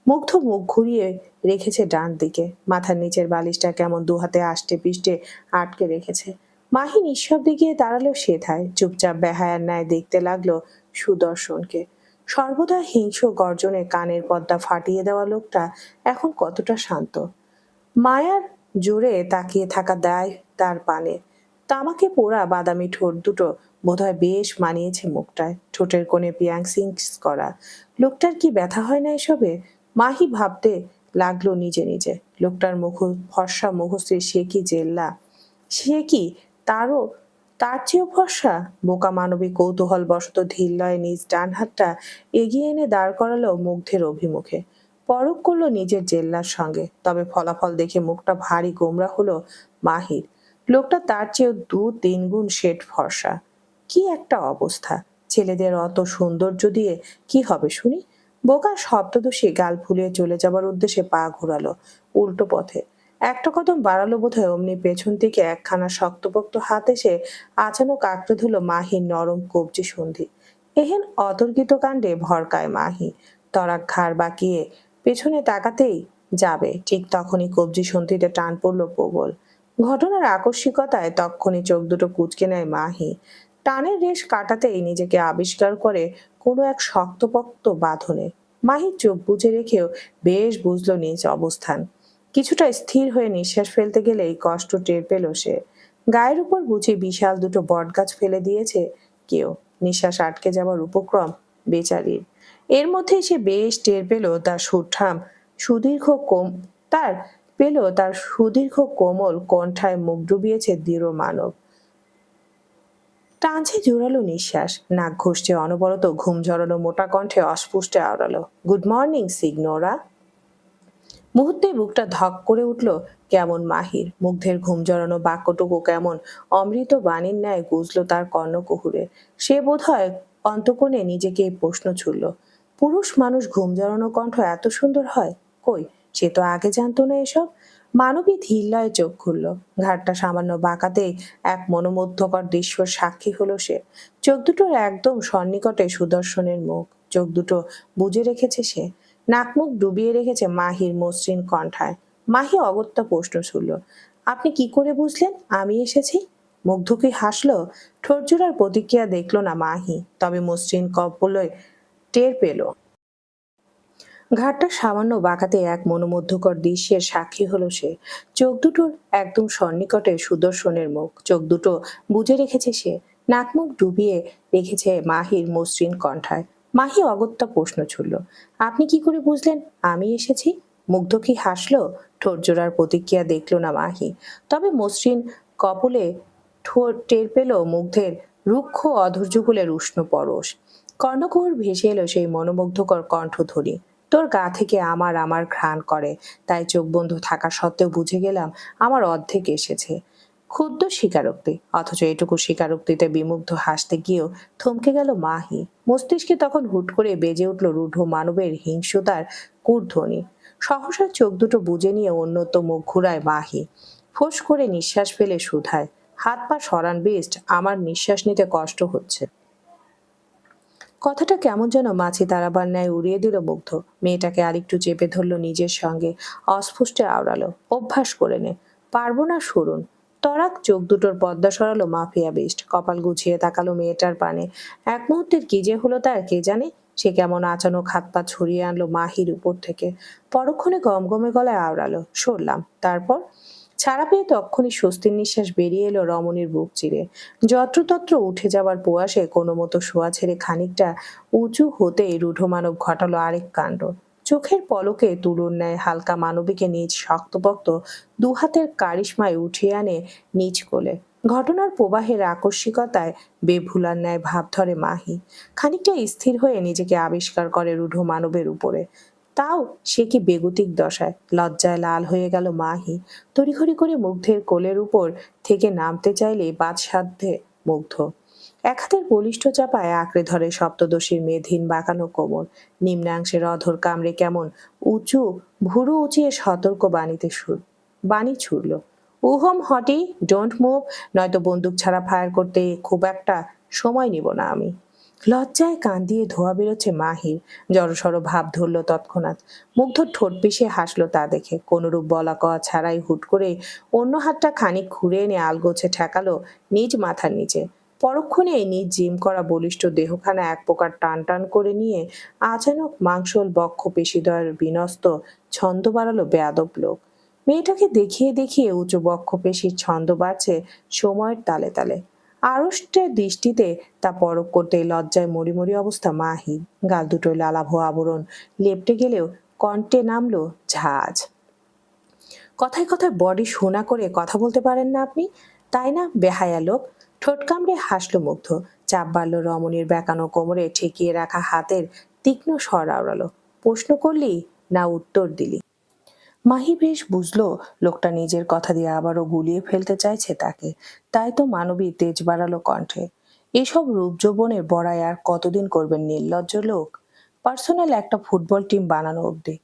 মুগ্ধ মুখ ঘুরিয়ে রেখেছে ডান দিকে, মাথার নিচের বালিশটা কেমন দুহাতে আষ্টে পিষ্টে আটকে রেখেছে। মাহি নিঃশব্দে গিয়ে দাঁড়ালো সেথায়, চুপচাপ বেহায়ার ন্যায় দেখতে লাগলো সুদর্শনকে। সর্বদা হিংস্র গর্জনে কানের পর্দা ফাটিয়ে দেওয়া লোকটা এখন কতটা শান্ত। মায়ার জোরে তাকিয়ে থাকা দায় তার পানে। তামাকে পোড়া বাদামি ঠোঁট দুটো বোধহয় বেশ মানিয়েছে মুখটায়, ঠোঁটের কোণে পিয়াংসিংস করা। লোকটার কি ব্যথা হয় না এসবে? মাহি ভাবতে লাগলো নিজে নিজে। লোকটার ফর্সা মুখশ্রী সে কি জেল্লা, সে কি তারও তার চেয়েও ফর্সা? বোকা মানবিক কৌতূহল বশত ধীরলয়ে নিজ ডান হাতটা এগিয়ে এনে দাঁড় করালো মুগ্ধের অভিমুখে। পরখ করলো নিজের জেল্লার সঙ্গে, তবে ফলাফল দেখে মুখটা ভারী গোমরা হলো মাহির। লোকটা তার চেয়েও 2-3 গুণ শেড ফর্সা। কি একটা অবস্থা! ছেলেদের অত সৌন্দর্য দিয়ে কি হবে শুনি? বোকা শব্দদোষী গাল ফুলিয়ে চলে যাবার উদ্দেশ্যে পা ঘোরালো উল্টো পথে। একটা কদম বাড়ালো বোধহয়, অমনি পেছন থেকে একখানা শক্তপোক্ত হাত এসে আচানক আঁকড়ে ধরল মাহির নরম কবজি সন্ধি। এহেন অতর্কিত কাণ্ডে ভরকায় মাহি। তরাক ঘাড় বাঁকিয়ে পেছনে তাকাতেই যাবে, ঠিক তখনই কবজি সন্ধিতে টান পড়ল প্রবল। ঘটনার আকস্মিকতায় তক্ষুনি চোখ দুটো কুঁচকে নেয় মাহি। টানের রেশ কাটাতেই নিজেকে আবিষ্কার করে কোনো এক শক্তপোক্ত বাঁধনে। মাহি চোখ বুজে রেখেও বেশ বুঝলো নিজ অবস্থান। কিছুটা স্থির হয়ে নিঃশ্বাস ফেলতে গেলেই কষ্ট টের পেল সে। গায়ের উপর বুঝি বিশাল দুটো বটগাছ ফেলে দিয়েছে কেউ। নিঃশ্বাস আটকে যাবার উপক্রম বেচারির। এর মধ্যেই সে বেশ টের পেল তার সুদীর্ঘ কোমল কণ্ঠায় মুখ ডুবিয়েছে দৃঢ় মানব। টানছে জোরালো নিঃশ্বাস, নাক ঘষছে অনবরত, ঘুম ঝরানো মোটা কণ্ঠে অস্পুষ্টে আওড়ালো, গুড মর্নিং সিগনোরা। মুহূর্তে বুকটা ধক করে উঠল কেমন মাহির। মুগ্ধের ঘুম জড়ানো বাক্যটুকু কেমন অমৃত বাণীর ন্যায় গুজল তার কর্ণকুহুরে। সে বোধহয় অন্তঃকোণে নিজেকে এই প্রশ্ন ছুড়ল, পুরুষ মানুষ ঘুম জড়ানো কণ্ঠ এত সুন্দর হয়? কই, সে তো আগে জানতো না এসব। মানবী ধীরলয়ে চোখ খুলল। ঘাটটা সামান্য বাঁকাতেই এক মনোমুগ্ধকর দৃশ্যর সাক্ষী হলো সে। চোখ দুটোর একদম সন্নিকটে সুদর্শনের মুখ, চোখ দুটো বুজে রেখেছে সে। নাক মুখ ডুবিয়ে রেখেছে মাহির মসৃণ কণ্ঠায়। মাহি অগত্যা প্রশ্ন ছুড়ল, আপনি কি করে বুঝলেন আমি এসেছি? মুগ্ধ কি হাসলো? ঠোঁট জোড়ার প্রতিক্রিয়া দেখলো না মাহি, তবে মসৃণ কপলে টের পেল। ঘাটটা সামান্য বাঁকাতে এক মনোমুগ্ধকর দৃশ্যের সাক্ষী হলো সে। চোখ দুটোর একদম সন্নিকটে সুদর্শনের মুখ, চোখ দুটো বুজে রেখেছে সে। নাক মুখ ডুবিয়ে রেখেছে মাহির মসৃণ কণ্ঠায়। মাহি অগত্যা প্রশ্ন ছুড়ল, আপনি কি করে বুঝলেন আমি এসেছি? মুগ্ধ কি হাসলো? ঠোঁট জোড়ার প্রতিক্রিয়া দেখলো না মাহি, তবে মসৃণ কপলে ঠোঁট টের পেল মুগ্ধের রুক্ষ অধৈর্যকুলের উষ্ণ পরশ। কর্ণকুহর ভেসে এলো সেই মনোমুগ্ধকর কণ্ঠধ্বনি, তোর গা থেকে আমার আমার ঘ্রাণ করে, তাই চোখ বন্ধ থাকা সত্ত্বেও বুঝে গেলাম আমার অর্ধেক এসেছে। ক্ষুদ্র স্বীকারোক্তি, অথচ এটুকু স্বীকারোক্তিতে বিমুগ্ধ হাসতে গিয়েও থমকে গেল মাহি। মস্তিষ্কে তখন হুট করে বেজে উঠল রূঢ় মানবের হিংস্রতার কুর্ধ্বনি। সহসা চোখ দুটো বুজে নিয়ে অন্যত্র মুখ ঘুরায় মাহি। ফোঁস করে নিঃশ্বাস ফেলে শুধায়, হাত পা সরান বেস্ট, আমার নিঃশ্বাস নিতে কষ্ট হচ্ছে। কথাটা কেমন যেন মাছি তাড়াবার ন্যায় উড়িয়ে দিল মুগ্ধ। মেয়েটাকে আরেকটু চেপে ধরল নিজের সঙ্গে, অস্ফুটে আওড়ালো, অভ্যাস করে নে, পারবো না সরুন। তরাক চোখ দুটোর পর্দা সরালো মাফিয়া বেস্ট, কপাল গুছিয়ে তাকালো মেয়েটার পানে। এক মুহূর্তের কি যে হলো তার কে জানে। সে কেমন আচানক হাত পা ছড়িয়ে আনলো মাহির উপর থেকে। পরক্ষণে গমগমে গলায় আওড়ালো, সরলাম। তারপর ছাড়া পেয়ে তক্ষুনি স্বস্তির নিঃশ্বাস বেরিয়ে এলো রমণীর বুক চিরে। যত্রতত্র উঠে যাবার প্রয়াসে কোনো মতো শোয়া ছেড়ে খানিকটা উঁচু হতেই রূঢ় মানব ঘটালো আরেক কাণ্ড। চোখের পলকে তুলোর ন্যায় হালকা মানবীকে নিজ শক্তপোক্ত দুহাতের কারিশমায় উঠিয়ে আনে নিজ কোলে। ঘটনার প্রবাহের আকস্মিকতায় বেভুলার ন্যায় ভাব ধরে মাহি। খানিকটা স্থির হয়ে নিজেকে আবিষ্কার করে রূঢ় মানবের উপরে। তাও সে কি বেগতিক দশায়! লজ্জায় লাল হয়ে গেল মাহি। তড়িঘড়ি করে মুগ্ধের কোলের উপর থেকে নামতে চাইলে বাদসাধ্যে মুগ্ধ এক হাতের বলিষ্ঠ চাপায় আঁকড়ে ধরে সপ্তদশীর মেধহীন বাঁকানো কোমর। নিম্নাংশের অধর কামড়ে কেমন উঁচু ভুরু উঁচিয়ে সতর্ক বাণী ছুড়ল, উহম হটি, ডোন্ট মুভ, নয়তো বন্দুক ছাড়া ফায়ার করতে খুব একটা সময় নিব না আমি। লজ্জায় কান দিয়ে ধোয়া বেরোচ্ছে মাহির। জড়সড় ভাব ধরল তৎক্ষণাৎ। মুগ্ধ ঠোঁট পিষে হাসলো তা দেখে। কোনরূপ বলা কওয়া ছাড়াই হুট করে অন্য হাতটা খানিক ঘুরে এনে আলগোছে ঠেকালো নিজ মাথার নিচে। পরক্ষণে নিজ জিম করা বলিষ্ঠ দেহখানা এক প্রকার টান টান করে নিয়ে আচানক মাংসল বক্ষ পেশিদ্বয়ের বিনস্ত ছন্দ বাড়ালো বেয়াদব লোক। মেয়েটাকে দেখিয়ে দেখিয়ে উঁচু বক্ষ পেশির ছন্দ বাড়ছে সময়ের তালে তালে। আড়ষ্টের দৃষ্টিতে তা পরখ করতে লজ্জায় মরিমরি অবস্থা মাহির। গাল দুটোয় লালাভ আবরণ লেপটে গেলেও কণ্ঠে নামলো ঝাঁজ। কথায় কথায় বডি সোনা করে কথা বলতে পারেন না আপনি, তাই না বেহায়া লোক? ঠোঁট কামড়ে হাসলো মুগ্ধ। চাপ বাড়ল রমণীর বেঁকানো কোমরে ঠেকিয়ে রাখা হাতের তীক্ষ্ণ স্বর আওড়ালো, প্রশ্ন করলি না উত্তর দিলি? মাহি বেশ বুঝলো লোকটা নিজের কথা দিয়ে আবারও গুলিয়ে ফেলতে চাইছে তাকে। তাই তো মানবী তেজ বাড়ালো কণ্ঠে, এসব রূপ যৌবনের বড়াই আর কতদিন করবেন নির্লজ্জ লোক? পার্সোনাল একটা ফুটবল টিম বানানো অবধি।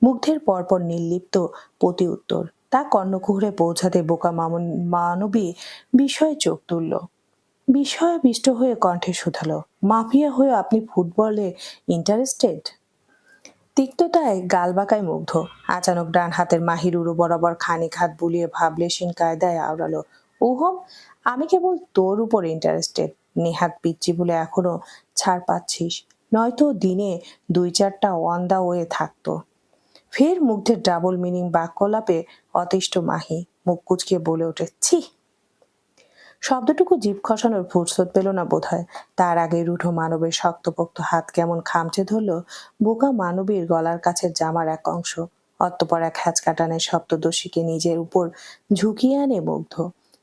মুগ্ধের পরপর নির্লিপ্ত প্রতি উত্তর। তা কর্ণকুহরে পৌঁছাতে বোকা মানবী বিষয়ে চোখ তুলল। বিস্ময়াবিষ্ট হয়ে কণ্ঠে শুধালো, মাফিয়া হয়ে আপনি ফুটবলে ইন্টারেস্টেড? তিক্ততায় গাল বাঁকায় মুগ্ধ। আচানক ডান হাতের মাহির উড়ো বরাবর খানিক হাত বুলিয়ে ভাবলেশীন কায়দায় আওড়ালো, উহম, আমি কেবল তোর উপর ইন্টারেস্টেড। নেহাত পিচ্ছি বলে এখনো ছাড় পাচ্ছিস, নয়তো দিনে 2-4টা অন দা ওয়ে থাকতো। ফের মুগ্ধের ডাবল মিনিং বাক্যলাপে অতিষ্ঠ মাহি মুখ কুচকে বলে ওঠে, ছি। শব্দটুকু জিভ খসানোর ফুরসত পেল না বোধহয়। তার আগে রূঢ় মানবের শক্তপোক্ত হাত কেমন খামচে ধরল বোকা মানবীর গলার কাছের জামার এক অংশ। অতঃপর এক হ্যাচকাটানের সপ্তদশীকে নিজের উপর ঝুঁকিয়ে আনে মুগ্ধ।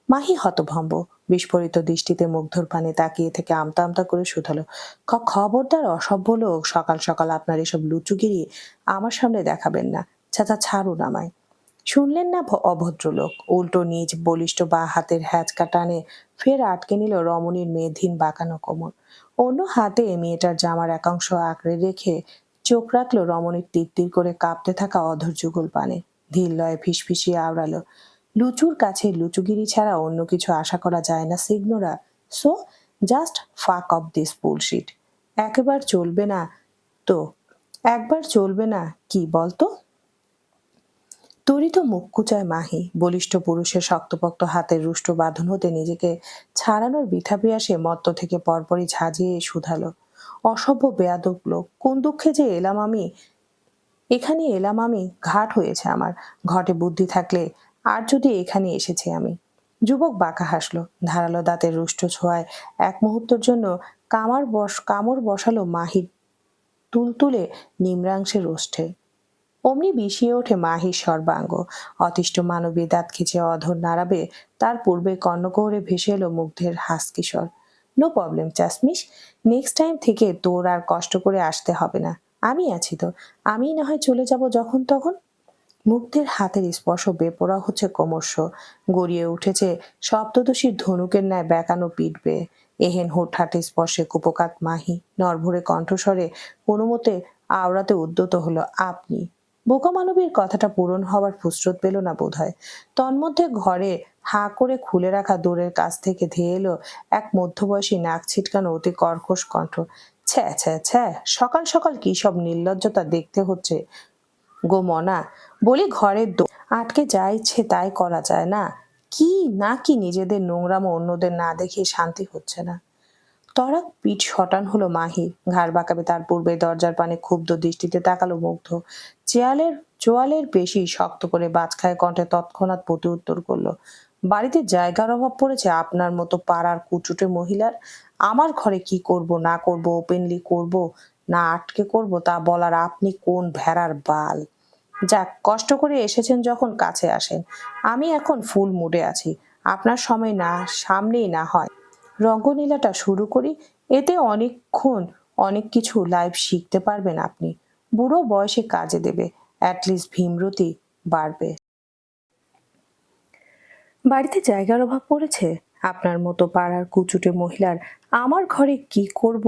মাহি হতভম্ব। বিস্ফোরিত দৃষ্টিতে মুগ্ধর পানে তাকিয়ে থেকে আমতা আমতা করে শুধালো, খবরদার অসভ্য লোক, সকাল সকাল আপনার এসব লুচুগিরি আমার সামনে দেখাবেন না। চাচা ছাড়ুন আমায়। শুনলেন না অভদ্রলোক? উল্টো নিজ বলিষ্ঠ বা হাতের হ্যাচকা টানে ফের আটকে নিল রমণীর মেধহীন বাঁকানো কোমর। অন্য হাতে মেয়েটার জামার একাংশ আঁকড়ে রেখে চোখ রাখলো রমণীর তীর করে কাঁপতে থাকা অধর যুগল পানে। ধীর লয়ে ফিসফিসিয়ে আওড়ালো, লুচুর কাছে লুচুগিরি ছাড়া অন্য কিছু আশা করা যায় না সিগনোরা। সো জাস্ট ফাক অফ দিস বুলশিট। একবার চলবে না তো? একবার চলবে না কি বলতো? তরিত মুখ কুচায় মাহি। বলিষ্ঠ পুরুষের শক্তপোক্ত হাতের রুষ্ট বাঁধন হতে নিজেকে ছাড়ানোর বৃথা প্রয়াসে মত্ত থেকে পরপরই ঝাঁঝিয়ে শুধালো, অসভ্য বেয়াদব লোক, কোন দুঃখে যে এখানে এলাম আমি, ঘাট হয়েছে আমার। ঘটে বুদ্ধি থাকলে আর যদি এখানে এসেছি আমি। যুবক বাঁকা হাসলো। ধারালো দাঁতের রুষ্ট ছোঁয়ায় এক মুহূর্তের জন্য কামড় বসালো মাহির তুলতুলে নিম্রাংশের ওষ্ঠে। অমনি বিষিয়ে ওঠে মাহির সর্বাঙ্গ। অতিষ্ঠ মানবী দাঁত খিচে অধর নাড়াবে তার পূর্বে কর্ণকোহরে ভেসে এলো মুগ্ধের হাসকিশোর, নো প্রবলেম চাশমিশ, নেক্সট টাইম থেকে তোর আর কষ্ট করে আসতে হবে না, আমি আছি তো, আমি না হয় চলে যাব যখন তখন। মুগ্ধের হাতের স্পর্শ বেপরোয়া হচ্ছে ক্রমশ। গড়িয়ে উঠেছে সপ্তদশীর ধনুকের ন্যায় বেঁকানো পিঠ বেয়ে। এহেন হুটহাটে স্পর্শে কুপকাত মাহি নরভরে কণ্ঠস্বরে কোনো মতে আওড়াতে উদ্যত হলো, আপনি। বোকা মানবীর কথাটা পূরণ হওয়ার ফুসরত পেল না বোধহয়। তন্মধ্যে ঘরে হাঁ করে খুলে রাখা দোরের কাছ থেকে ধেয়ে এলো এক মধ্যবয়সী নাক ছিটকানো অতি কর্কশ কণ্ঠ, ছ্যা ছ্যা ছ্যা, সকাল সকাল কি সব নির্লজ্জতা দেখতে হচ্ছে গো মনা। বলি ঘরের আটকে যা ইচ্ছে তাই করা যায় না কি? না কি নিজেদের নোংরামো অন্যদের না দেখে শান্তি হচ্ছে না? তরাক পিঠ শটান হলো মাহির, ঘাড় বাঁকাবে তার পূর্বে দরজার পানে ক্ষুব্ধ দৃষ্টিতে তাকালো মুগ্ধ। চোয়ালের পেশি শক্ত করে বাজখায় কণ্ঠে তৎক্ষণাৎ প্রতি উত্তর করলো, বাড়িতে জায়গার অভাব পড়েছে আপনার মতো পাড়ার কুচুটে মহিলার? আমার ঘরে কি করব না করব, ওপেনলি করব না আটকে করব, তা বলার আপনি কোন ভেড়ার বাল? যাক, কষ্ট করে এসেছেন যখন কাছে আসেন। আমি এখন ফুল মুডে আছি। আপনার সময় না সামনেই না হয় রঙ্গলীলাটা শুরু করি, এতে অনেকক্ষণ অনেক কিছু লাইভ শিখতে পারবেন আপনি। বুড়ো বয়সে কাজে দেবে, অ্যাটলিস্ট ভীমরতি বাড়বে। বাড়িতে জায়গার অভাব পড়েছে আপনার মতো পাড়ার কুচুটে মহিলার? আমার ঘরে কি করব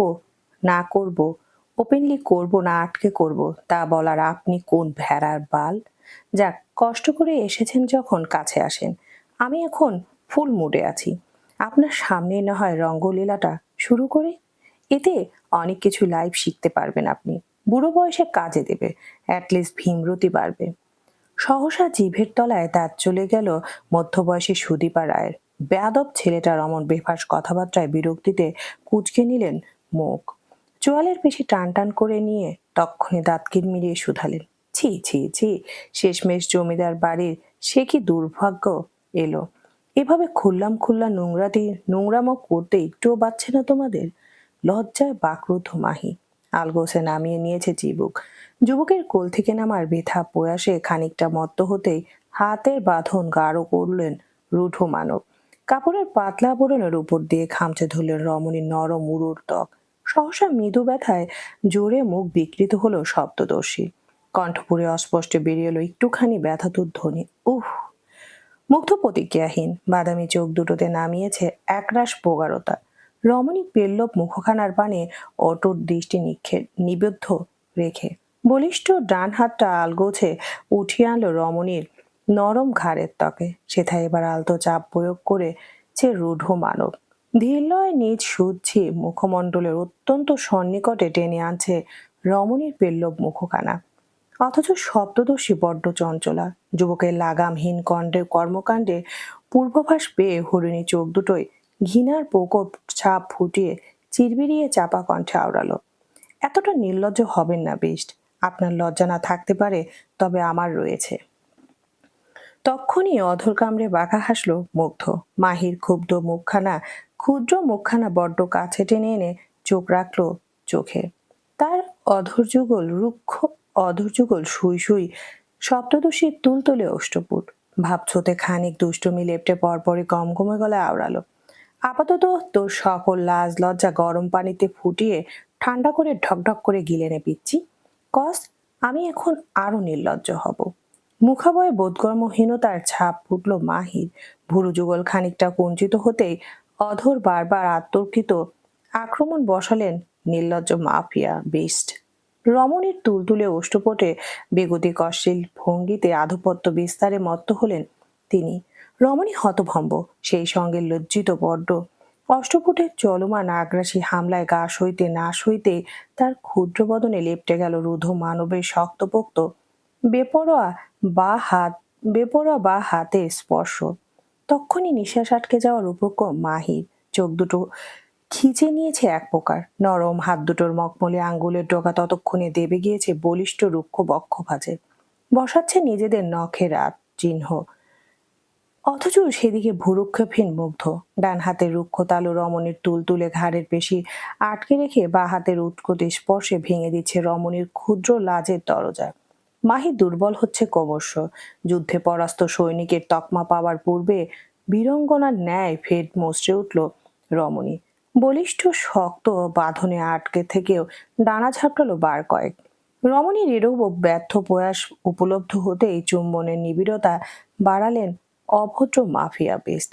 না করব, ওপেনলি করব না আটকে করব, তা বলার আপনি কোন ভেড়ার বাল? যাক, কষ্ট করে এসেছেন যখন কাছে আসেন। আমি এখন ফুল মুডে আছি। আপনার সামনে না হয় রঙ্গলীলাটা শুরু করে, এতে অনেক কিছু লাইভ শিখতে পারবেন আপনি। বুড়ো বয়সে কাজে দেবে, অ্যাটলিস্ট ভীমরতি বাড়বে। সহসা জিভের তলায় দাঁত চলে গেল মধ্যবয়সী সুদীপা রায়ের। বেয়াদব ছেলেটার অমন বেফাঁস কথাবার্তায় বিরক্তিতে কুঁচকে নিলেন মুখ। চোয়ালের পেশি টান টান করে নিয়ে তক্ষণে দাঁত কিরমিরিয়ে শুধালেন, ছি ছি ছি, শেষমেশ জমিদার বাড়ির সে কি দুর্ভাগ্য এলো! এভাবে খুললাম খুল্লা নোংরামো করতে একটুও বাচ্ছে না তোমাদের? লজ্জায় বাকরুদ্ধ মাহি। আলগোসে নামিয়ে নিয়েছে চিবুক। যুবকের কোল থেকে নামার বৃথা প্রয়াসে খানিকটা মত্ত হতেই হাতের বাঁধন গাঢ় করলেন রূঢ় মানব। কাপড়ের পাতলা আবরণের উপর দিয়ে খামচে ধরলেন রমণীর নরম উরুর ত্বক। সহসা মৃদু ব্যথায় জোরে মুখ বিকৃত হলো শব্দদর্শী। কণ্ঠপুরে অস্পষ্টে বেরিয়ে এলো একটুখানি ব্যথাতুর ধ্বনি, উহ! মুগ্ধ প্রতিক্রিয়াহীন বাদামি চোখ দুটোতে নামিয়েছে একরাশ প্রগাঢ়তা। রমণী পেল্লব মুখখানার পানে অটুট দৃষ্টি নিবদ্ধ রেখে বলিষ্ঠ ডান হাতটা আলগোছে উঠিয়ে আনলো রমণীর নরম ঘাড়ের ত্বকে। সেথায় এবার আলতো চাপ প্রয়োগ করেছে রূঢ় মানব। ধীরলয় নিজ সুজ্ঝি মুখমণ্ডলের অত্যন্ত সন্নিকটে টেনে আনছে রমণীর পেল্লব মুখখানা। অথচ শব্দদর্শী বড্ড চঞ্চলা। যুবকের লাগামহীন কর্মকাণ্ডে পূর্বাভাস পেয়ে হরিণী চোখ দুটোয় ঘৃণার প্রকোপ ছাপ ফুটিয়ে চিরবিরিয়ে চাপা কণ্ঠে আওড়ালো, এতটা নির্লজ্জ হবেন না বিষ্ট। আপনার লজ্জা না থাকতে পারে, তবে আমার রয়েছে। তক্ষুনি অধর কামড়ে বাঁকা হাসলো মুগ্ধ। মাহির ক্ষুদ্র মুখখানা বড্ড কাছে টেনে এনে চোখ রাখলো চোখে। তার অধরযুগল সুই সুই সপ্তদশীর তুলতুলে অষ্টপুট। ভাবছোতে খানিক দুষ্টুমি লেপটে পরপরই গমগমে গলায় আওড়ালো, আপাতত তোর সকল লাজ লজ্জা গরম পানিতে ফুটিয়ে ঠান্ডা করে ঢকঢক করে গিলে নে পিচ্ছি। কস, আমি এখন আরো নির্লজ্জ হব। মুখাবয়ে বোধগম্যহীনতার ছাপ ফুটল মাহির। ভুরু যুগল খানিকটা কুঞ্চিত হতেই অধর বারবার আত্মর্কিত আক্রমণ বসালেন নির্লজ্জ মাফিয়া বিস্ট। রমণীর তুলতুলে অষ্টপটে বেগতিক অশ্লীল ভঙ্গিতে আধিপত্য বিস্তারে মত্ত হলেন তিনি। রমণী হতভম্ব, সেই সঙ্গে লজ্জিত বড্ড। অষ্টপুটের চলমান আগ্রাসী হামলায় গা সইতে না সইতে তার ক্ষুদ্র বদনে লেপটে গেল রুদ্ধ মানবের শক্তপোক্ত বেপরোয়া বা হাতে স্পর্শ। তক্ষুনি নিঃশ্বাস আটকে যাওয়ার উপক্রম মাহির। চোখ দুটো খিচে নিয়েছে এক প্রকার। নরম হাত দুটোর মখমলে আঙ্গুলের ডগা ততক্ষণে দেবে গিয়েছে বলিষ্ঠ রুক্ষ বক্ষ ভাঁজে। বসাচ্ছে নিজেদের নখের চিহ্ন। অথচ সেদিকে ভুরুক্ষেপহীন মুগ্ধ। ডান হাতের রুক্ষ তালু রমণীর তুলে ঘাড়ের পেশি আটকে রেখে বা হাতের উৎকট স্পর্শে ভেঙে দিচ্ছে রমণীর ক্ষুদ্র লাজের দরজা। মাহি দুর্বল হচ্ছে ক্রমশ। যুদ্ধে পরাস্ত সৈনিকের তকমা পাওয়ার পূর্বে বীরঙ্গনার ন্যায় ফের মচড়ে উঠল রমণী। বলিষ্ঠ শক্ত বাঁধনে আটকে থেকেও ডানা ঝাপটালো বার কয়েক। রমণীর এরূপ ব্যর্থ প্রয়াস উপলব্ধ হতেই চুম্বনের নিবিড়তা বাড়ালেন অভদ্র মাফিয়া বেস্ট।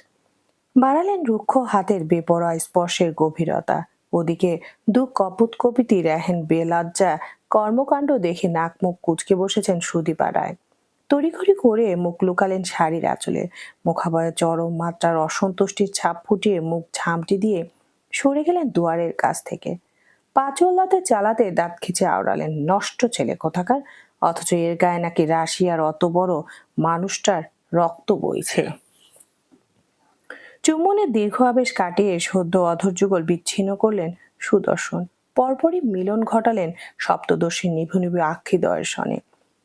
বাড়ালেন রুক্ষ হাতের বেপরোয়া স্পর্শের গভীরতা। ওদিকে দু কপুৎকপিতি রেহেন বেলজ্জা কর্মকাণ্ড দেখে নাক মুখ কুচকে বসেছেন সুদীপা রায়। তড়িঘড়ি করে মুখ লুকালেন শাড়ির আঁচলে। মুখাবয়ে চরম মাত্রার অসন্তুষ্টির ছাপ ফুটিয়ে মুখ ঝামটি দিয়ে সরে গেলেন দুয়ারের কাছ থেকে। পাঁচল্লাতে চালাতে দাঁত খিচে আওড়ালেন, নষ্ট ছেলে কোথাকার! অথচ এর গায়ে নাকি রাশিয়ার অত বড় মানুষটার রক্ত বইছে। চুম্বনের দীর্ঘ আবেশ কাটিয়ে সদ্য অধর যুগল বিচ্ছিন্ন করলেন সুদর্শন। পরপরই মিলন ঘটালেন সপ্তদর্শীর নিভু নিভু আক্ষিদয়ের সনে।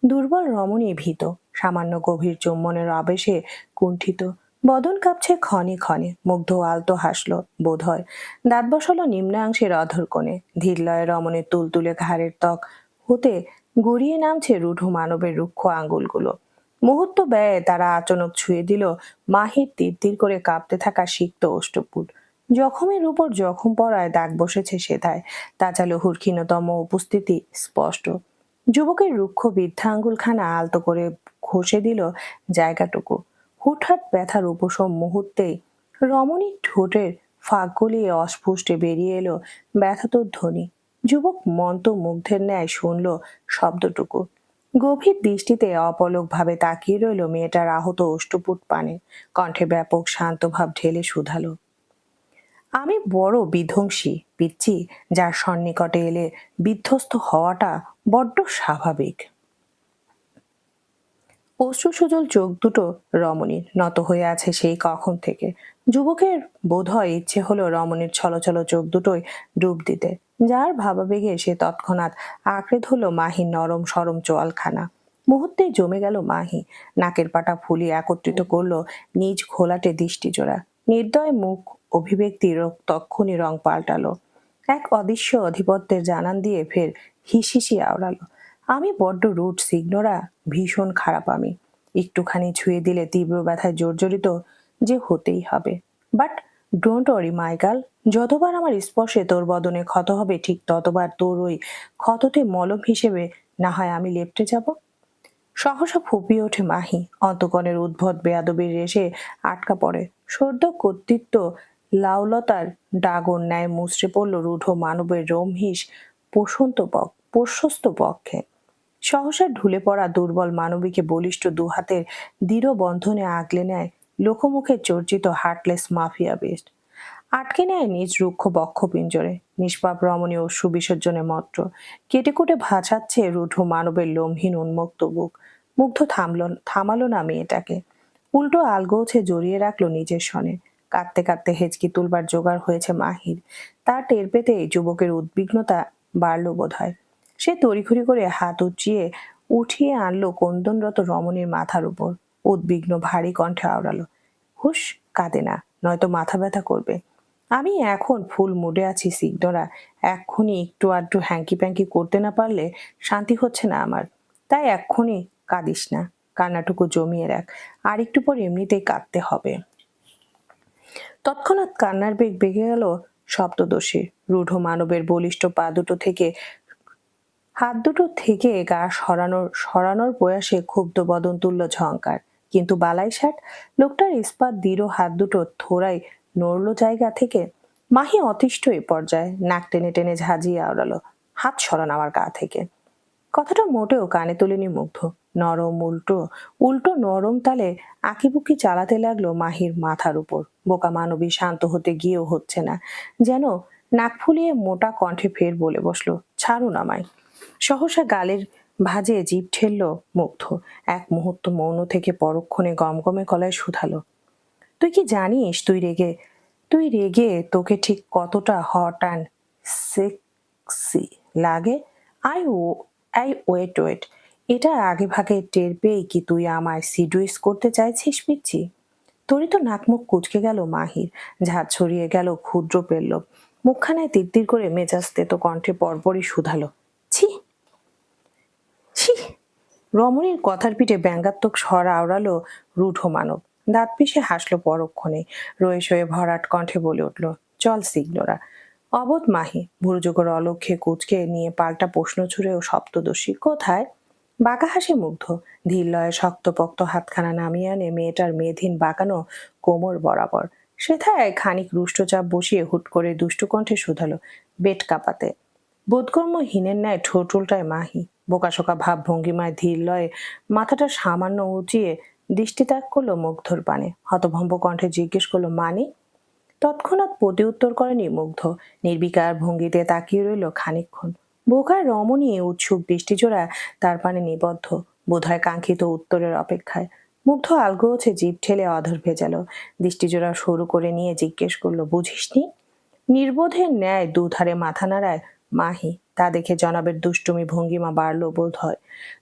দুর্বল রমণী ভীত, সামান্য গভীর চুম্বনের আবেশে কুণ্ঠিত, বদন কাঁপছে ক্ষণে ক্ষণে। মুগ্ধ আলতো হাসল বোধ হয়, দাঁত বসালো নিম্নাংশের অধর কোণে। ধীরলয়ে রমণীর তুলতুলে ঘাড়ের ত্বক হতে গড়িয়ে নামছে রূঢ় মানবের রুক্ষ আঙ্গুলগুলো। মুহূর্ত ব্যয়ে তারা আচমক ছুঁয়ে দিল মাহির তীর তীর করে কাঁপতে থাকা সিক্ত অষ্টপুট। জখমের উপর জখম পড়ায় দাগ বসেছে সেথায়, তাজালহুর ক্ষীণতম উপস্থিতি স্পষ্ট। যুবকের রুক্ষ বৃদ্ধা আঙ্গুলখানা আলতো করে ঘষে দিল জায়গাটুকু। হুটহাট ব্যথার উপশম মুহূর্তেই রমণীর ঠোঁটের ফাঁক গলিয়ে অস্ফুষ্টে বেরিয়ে এলো ব্যথাতুর ধ্বনি। যুবক মন্ত মুগ্ধের ন্যায় শুনল শব্দটুকু। গভীর দৃষ্টিতে অপলক ভাবে তাকিয়ে রইল মেয়েটার আহত অষ্টপুট পানে। কণ্ঠে ব্যাপক শান্ত ভাব ঢেলে শুধালো, আমি বড় বিধ্বংসী পিচ্ছি, যার সন্নিকটে এলে বিধ্বস্ত হওয়াটা বড্ড স্বাভাবিক। অশ্রুসজল চোখ দুটো রমণীর নত হয়ে আছে সেই কখন থেকে। যুবকের বোধহয় ইচ্ছে হলো রমণীর ছলছল চোখ দুটোই ডুব দিতে, যার ভাবাবেগে সে তৎক্ষণাৎ আঁকড়ে ধরল মাহির নরম সরম চোয়ালখানা। মুহূর্তেই জমে গেল মাহি, নাকের পাটা ফুলিয়ে একত্রিত করলো নিজ ঘোলাটে দৃষ্টি জোড়া। নির্দয় মুখ অভিব্যক্তির তক্ষুনি রং পাল্টালো। এক অদৃশ্য অধিপত্যের জানান দিয়ে ফের হিসিসি আওড়ালো, আমি বড্ড রুট সিগনোরা, ভীষণ খারাপ আমি। একটুখানি ছুঁয়ে দিলে তীব্র ব্যথায় জর্জরিত যে হতেই হবে। But don't worry my girl, যতবার আমার স্পর্শে তোর বদনে ক্ষত হবে ঠিক ততবার তোর ওই ক্ষততে মলম হিসেবে না হয় আমি লেপ্টে যাব। সহসা ফুপিয়ে ওঠে মাহি, অন্তকণের উদ্ভট বেয়াদবির রেশে আটকা পড়ে। সদ্য কর্তৃত্ব লাউলতার ডাগর ন্যায় মুচড়ে পড়ল রূঢ় মানবের রোমহিস প্রশস্ত পক্ষে। সহসা ঢুলে পড়া দুর্বল মানবীকে বলিষ্ঠ দুহাতের দৃঢ় বন্ধনে আগলে নেয় লোকমুখে চর্চিত হার্টলেস মাফিয়া বেস্ট। আটকে নেয় নিজ রুক্ষ বক্ষ পিঞ্জরে। নিষ্পাপ রমণী অশ্রু বিসর্জনে মত্র কেটে কুটে ভাসাচ্ছে রূঢ় মানবের লোমহীন উন্মুক্ত বুক। মুগ্ধ থামালো না মেয়েটাকে, উল্টো আলগোছে জড়িয়ে রাখলো নিজের সনে। কাঁদতে কাঁদতে হেঁচকি তুলবার জোগাড় হয়েছে মাহির। তার টের পেতে যুবকের উদ্বিগ্নতা বাড়ল বোধ হয়। সে তড়িঘড়ি করে হাত উঠিয়ে আনলো কন্দনরত রমণীর মাথার উপর। উদ্বিগ্ন ভারী কণ্ঠে আওড়ালো, হুশ, কাঁদে না, নয়তো মাথা ব্যথা করবে। আমি এখন ফুল মুডে আছি সিগনোরা, এক্ষুনি একটু আধটু হ্যাঙ্কি প্যাঙ্কি করতে না পারলে শান্তি হচ্ছে না আমার। তাই এক্ষুনি কাঁদিস না, কান্নাটুকু জমিয়ে রাখ, আর একটু পর এমনিতেই কাঁদতে হবে। তৎক্ষণাৎ কান্নার বেগ বেগে গেল সপ্তদশীর। রূঢ় মানবের বলিষ্ঠ পা দুটো থেকে হাত দুটো থেকে গা সরানোর প্রয়াসে ক্ষুব্ধ বদন তুলল ঝংকার। কিন্তু বালাই ষাট, লোকটার ইস্পাত দৃঢ় হাত দুটো থোড়াই নড়ল জায়গা থেকে। মাহি অতিষ্ঠ এ পর্যায়ে নাক টেনে টেনে ঝাঁঝিয়ে আওড়ালো, হাত সরান আমার গা থেকে। কথাটা মোটেও কানে তোলেনি মুগ্ধ। নরম উল্টো নরম তালে আঁকিবুকি চালাতে লাগলো মাহির মাথার উপর। বোকা মানবী শান্ত হতে গিয়েও হচ্ছে না, যেন নাক ফুলিয়ে মোটা কণ্ঠে ফের বলে বসলো, ছাড়ুন আমায়। সহসা গালের ভাঁজে জিভ ঠেলল মুগ্ধ। এক মুহূর্ত মৌন থেকে পরক্ষণে গমগমে গলায় শুধালো, তুই কি জানিস তুই রেগে তোকে ঠিক কতটা হট অ্যান্ড সেক্সি লাগে? আই ওয়েট, এটা আগে ভাগে টের পেয়ে কি তুই আমায় সিডুইস করতে চাইছিস পিচ্ছি? তোরই তো নাকমুখ কুচকে গেল মাহির, ঝাঁজ ছড়িয়ে গেল ক্ষুদ্র পেল্লব। মুখখানায় তিরতির করে মেজাজ তেতো কণ্ঠে পরপরই শুধালো, ছি ছি। রমণীর কথার পিঠে ব্যঙ্গাত্মক স্বর আওড়ালো রূঢ় মানব। দাঁত পিষে হাসলো পরক্ষণে। রয়ে শয়ে ভরাট কণ্ঠে বলে উঠল, চল সিগনোরা। অবোধ মাহি ভুরুযোগর অলক্ষ্যে কুচকে নিয়ে পাল্টা প্রশ্ন ছুড়েও সপ্তদশী কোথায়? বাঁকা হাসি মুগ্ধ। ধীর লয়ে শক্তপোক্ত হাতখানা নামিয়ে আনে মেয়েটার মেধহীন বাঁকানো কোমর বরাবর। সেথায় খানিক রুষ্টচাপ বসিয়ে হুট করে দুষ্টু কণ্ঠে শুধালো, বেট কাঁপাতে। বোধকর্ম হীনের ন্যায় ঠোঁট উল্টায় মাহি। বোকাশোকা ভাব ভঙ্গিমায় ধীর লয়ে মাথাটা সামান্য উঁচিয়ে দৃষ্টি ত্যাগ করলো মুগ্ধর পানে। হতভম্ব কণ্ঠে জিজ্ঞেস করলো, মানে? তৎক্ষণাৎ প্রতি উত্তর করেনি মুগ্ধ। নির্বিকার ভঙ্গিতে তাকিয়ে রইল খানিকক্ষণ। বোকার রমণী উৎসুক দৃষ্টিজোড়া তার পানে নিবদ্ধ, বোধহয় কাঙ্ক্ষিত উত্তরের অপেক্ষায়। মুগ্ধ আলগোছে জিভ ঠেলে অধর ভেজালো, দৃষ্টিজোড়া সরু করে নিয়ে জিজ্ঞেস করলো, বুঝিসনি? নির্বোধের ন্যায় দুধারে মাথা নাড়ায় মাহি। তা দেখে জনাবের দুষ্টুমি ভঙ্গিমা বাড়ল বোধ হয়।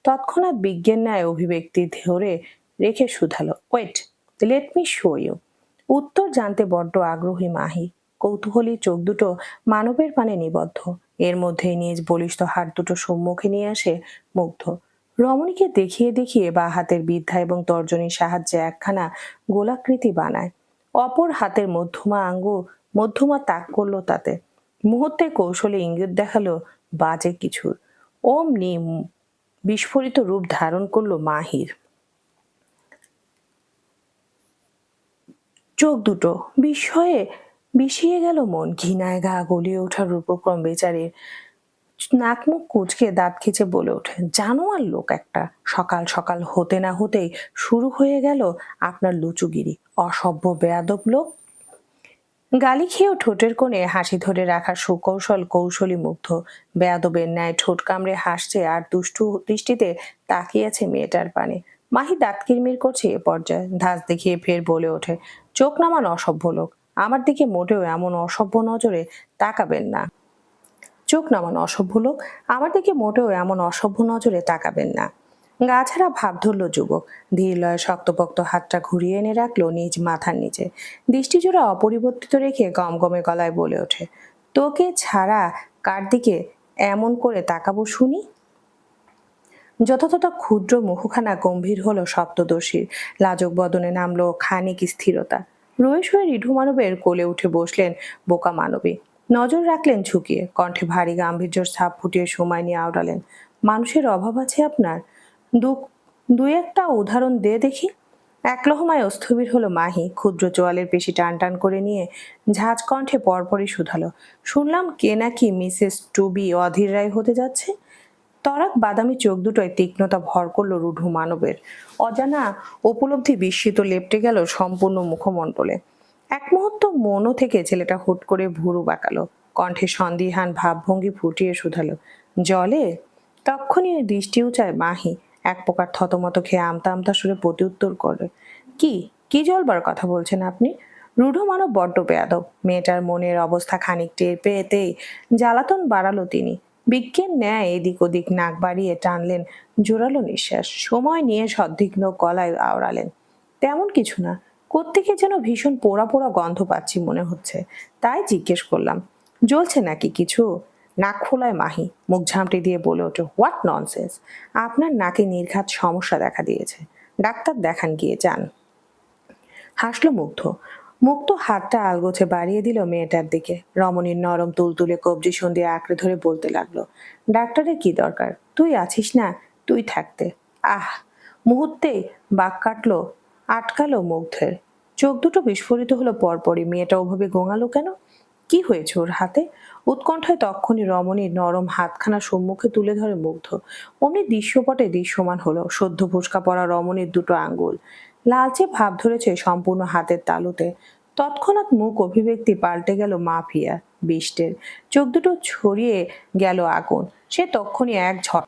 তৎক্ষণাৎ বিজ্ঞের ন্যায় অভিব্যক্তি ধরে রেখে শুধালো, wait, let me show you. উত্তর জানতে বড্ড আগ্রহী মাহি। কৌতূহলী চোখ দুটো মানবের পানে নিবদ্ধ। এর মধ্যেই নিজ বলিষ্ঠ হাত দুটো সম্মুখে নিয়ে আসে মুগ্ধ। রমণীকে দেখিয়ে দেখিয়ে বা হাতের বিদ্যা এবং তর্জনীর সাহায্যে একখানা গোলাকৃতি বানায়। অপর হাতের মধ্যমা তাক করলো তাতে। মুহূর্তে কৌশলে ইঙ্গিত দেখালো বাজে কিছুর। অমনি বিস্ফোরিত রূপ ধারণ করলো মাহির। চোখ দুটো বিস্ময়ে বিষিয়ে গেল মন। ঘৃণায় গা গলিয়ে ওঠার উপক্রম বেচারির। নাক মুখ কুঁচকে দাঁত খিচে বলে ওঠে, জানোয়ার লোক একটা। সকাল সকাল হতে না হতেই শুরু হয়ে গেল আপনার লুচুগিরি, অসভ্য বেয়াদব লোক। গালি খেয়েও ঠোঁটের কোণে হাসি ধরে রাখার কৌশলী মুগ্ধ। বেয়াদবের ন্যায় ঠোঁট কামড়ে হাসছে আর দুষ্টু দৃষ্টিতে তাকিয়েছে মেয়েটার পানে। মাহি দাঁত কিরমির করছে এ পর্যায়ে। ধাঁচ দেখিয়ে ফের বলে ওঠে, চোখ নামান অসভ্য লোক, আমার দিকে মোটেও এমন অসভ্য নজরে তাকাবেন না। চোখ নামান অসভ্য লোক, আমার দিকে মোটেও এমন অসভ্য নজরে তাকাবেন না। গা ছাড়া ভাব ধরল যুবক। ধীর লয়ে শক্তপোক্ত হাতটা ঘুরিয়ে এনে রাখলো নিজ মাথার নিচে। দৃষ্টিজোড়া অপরিবর্তিত রেখে গমগমে গলায় বলে ওঠে, তোকে ছাড়া কার দিকে এমন করে তাকাবো শুনি? যথাযথ ক্ষুদ্র মুখখানা গম্ভীর হলো সপ্তদর্শীর। লাজক বদনে নামলো খানিক স্থিরতা। রয়েস হয়ে রিঢু মানবের কোলে উঠে বসলেন বোকা মানবী। নজর রাখলেন ঝুঁকিয়ে। কণ্ঠে ভারী গাম্ভীর্যের ছাপ ফুটিয়ে সময় নিয়ে আওড়ালেন, মানুষের অভাব আছে আপনার? দুই একটা উদাহরণ দে দেখি। এক লহমায় স্থবির হলো মাহি। ক্ষুদ্র চোয়ালের পেশি টান টান করে নিয়ে ঝাঁজ কণ্ঠে পরপরই শুধালো, শুনলাম কে নাকি মিসেস টুবি অধীর রায় হতে যাচ্ছে? তরাক বাদামি চোখ দুটোয় তীক্ষ্ণতা ভর করলো রূঢ় মানবের। অজানা উপলব্ধি বিস্মিত লেপটে গেল সম্পূর্ণ মুখমণ্ডলে। এক মুহূর্ত মনও থেকে ছেলেটা হুট করে ভুরু বাঁকালো। কণ্ঠে সন্দিহান ভাবভঙ্গি ফুটিয়ে শুধালো, জলে? তক্ষুনি দৃষ্টি উঁচায় মাহি। এক প্রকার থতমত খেয়ে আমতা আমতা সুরে প্রত্যুত্তর করে, কি কি জলবার কথা বলছেন আপনি? রূঢ় মানব বড্ড বেয়াদব। মেয়েটার মনের অবস্থা খানিক টের পেতেই জ্বালাতন বাড়ালো তিনি। বিজ্ঞের ন্যায় এদিক ওদিক নাক বাড়িয়ে টানলেন জোরালো নিঃশ্বাস। সময় নিয়ে সদ্বিগ্ন গলায় আওড়ালেন, তেমন কিছু না, কোত্থেকে যেন ভীষণ পোড়া পোড়া গন্ধ পাচ্ছি মনে হচ্ছে, তাই জিজ্ঞেস করলাম। জ্বলছে নাকি কিছু? নাক খোলায় মাহি। মুখ ঝামটি দিয়ে বলে ওঠে, হোয়াট ননসেন্স! আপনার নাকে নির্ঘাত সমস্যা দেখা দিয়েছে, ডাক্তার দেখান গিয়ে যান। হাসলো মুগ্ধ হাতটা আলগোছে বাড়িয়ে দিল মেয়েটার দিকে। রমণীর নরম তুলতুলে কবজি সন্ধি আঁকড়ে ধরে বলতে লাগলো, ডাক্তারের কি দরকার, তুই আছিস না, তুই থাকতে। আহ! মুহূর্তে বাক আটকালো মুগ্ধের। চোখ দুটো বিস্ফোরিত হলো পরপরই। মেয়েটা ওভাবে গোঙালো কেন? কি হয়েছে ওর হাতে? উৎকণ্ঠায় তক্ষুনি রমণীর নরম হাতখানা সম্মুখে তুলে ধরে মুগ্ধ। অমনি দৃশ্যপটে দৃশ্যমান হলো সদ্য ফুসকা পড়া রমণীর দুটো আঙ্গুল। লালচে ভাব ধরেছে সম্পূর্ণ হাতের তালুতে। তৎক্ষণাৎ মুখ অভিব্যক্তি পাল্টে গেল মাফিয়া বিষ্টের। চোখ দুটো ছড়িয়ে গেল আগুন। সে তক্ষুনি এক ঝট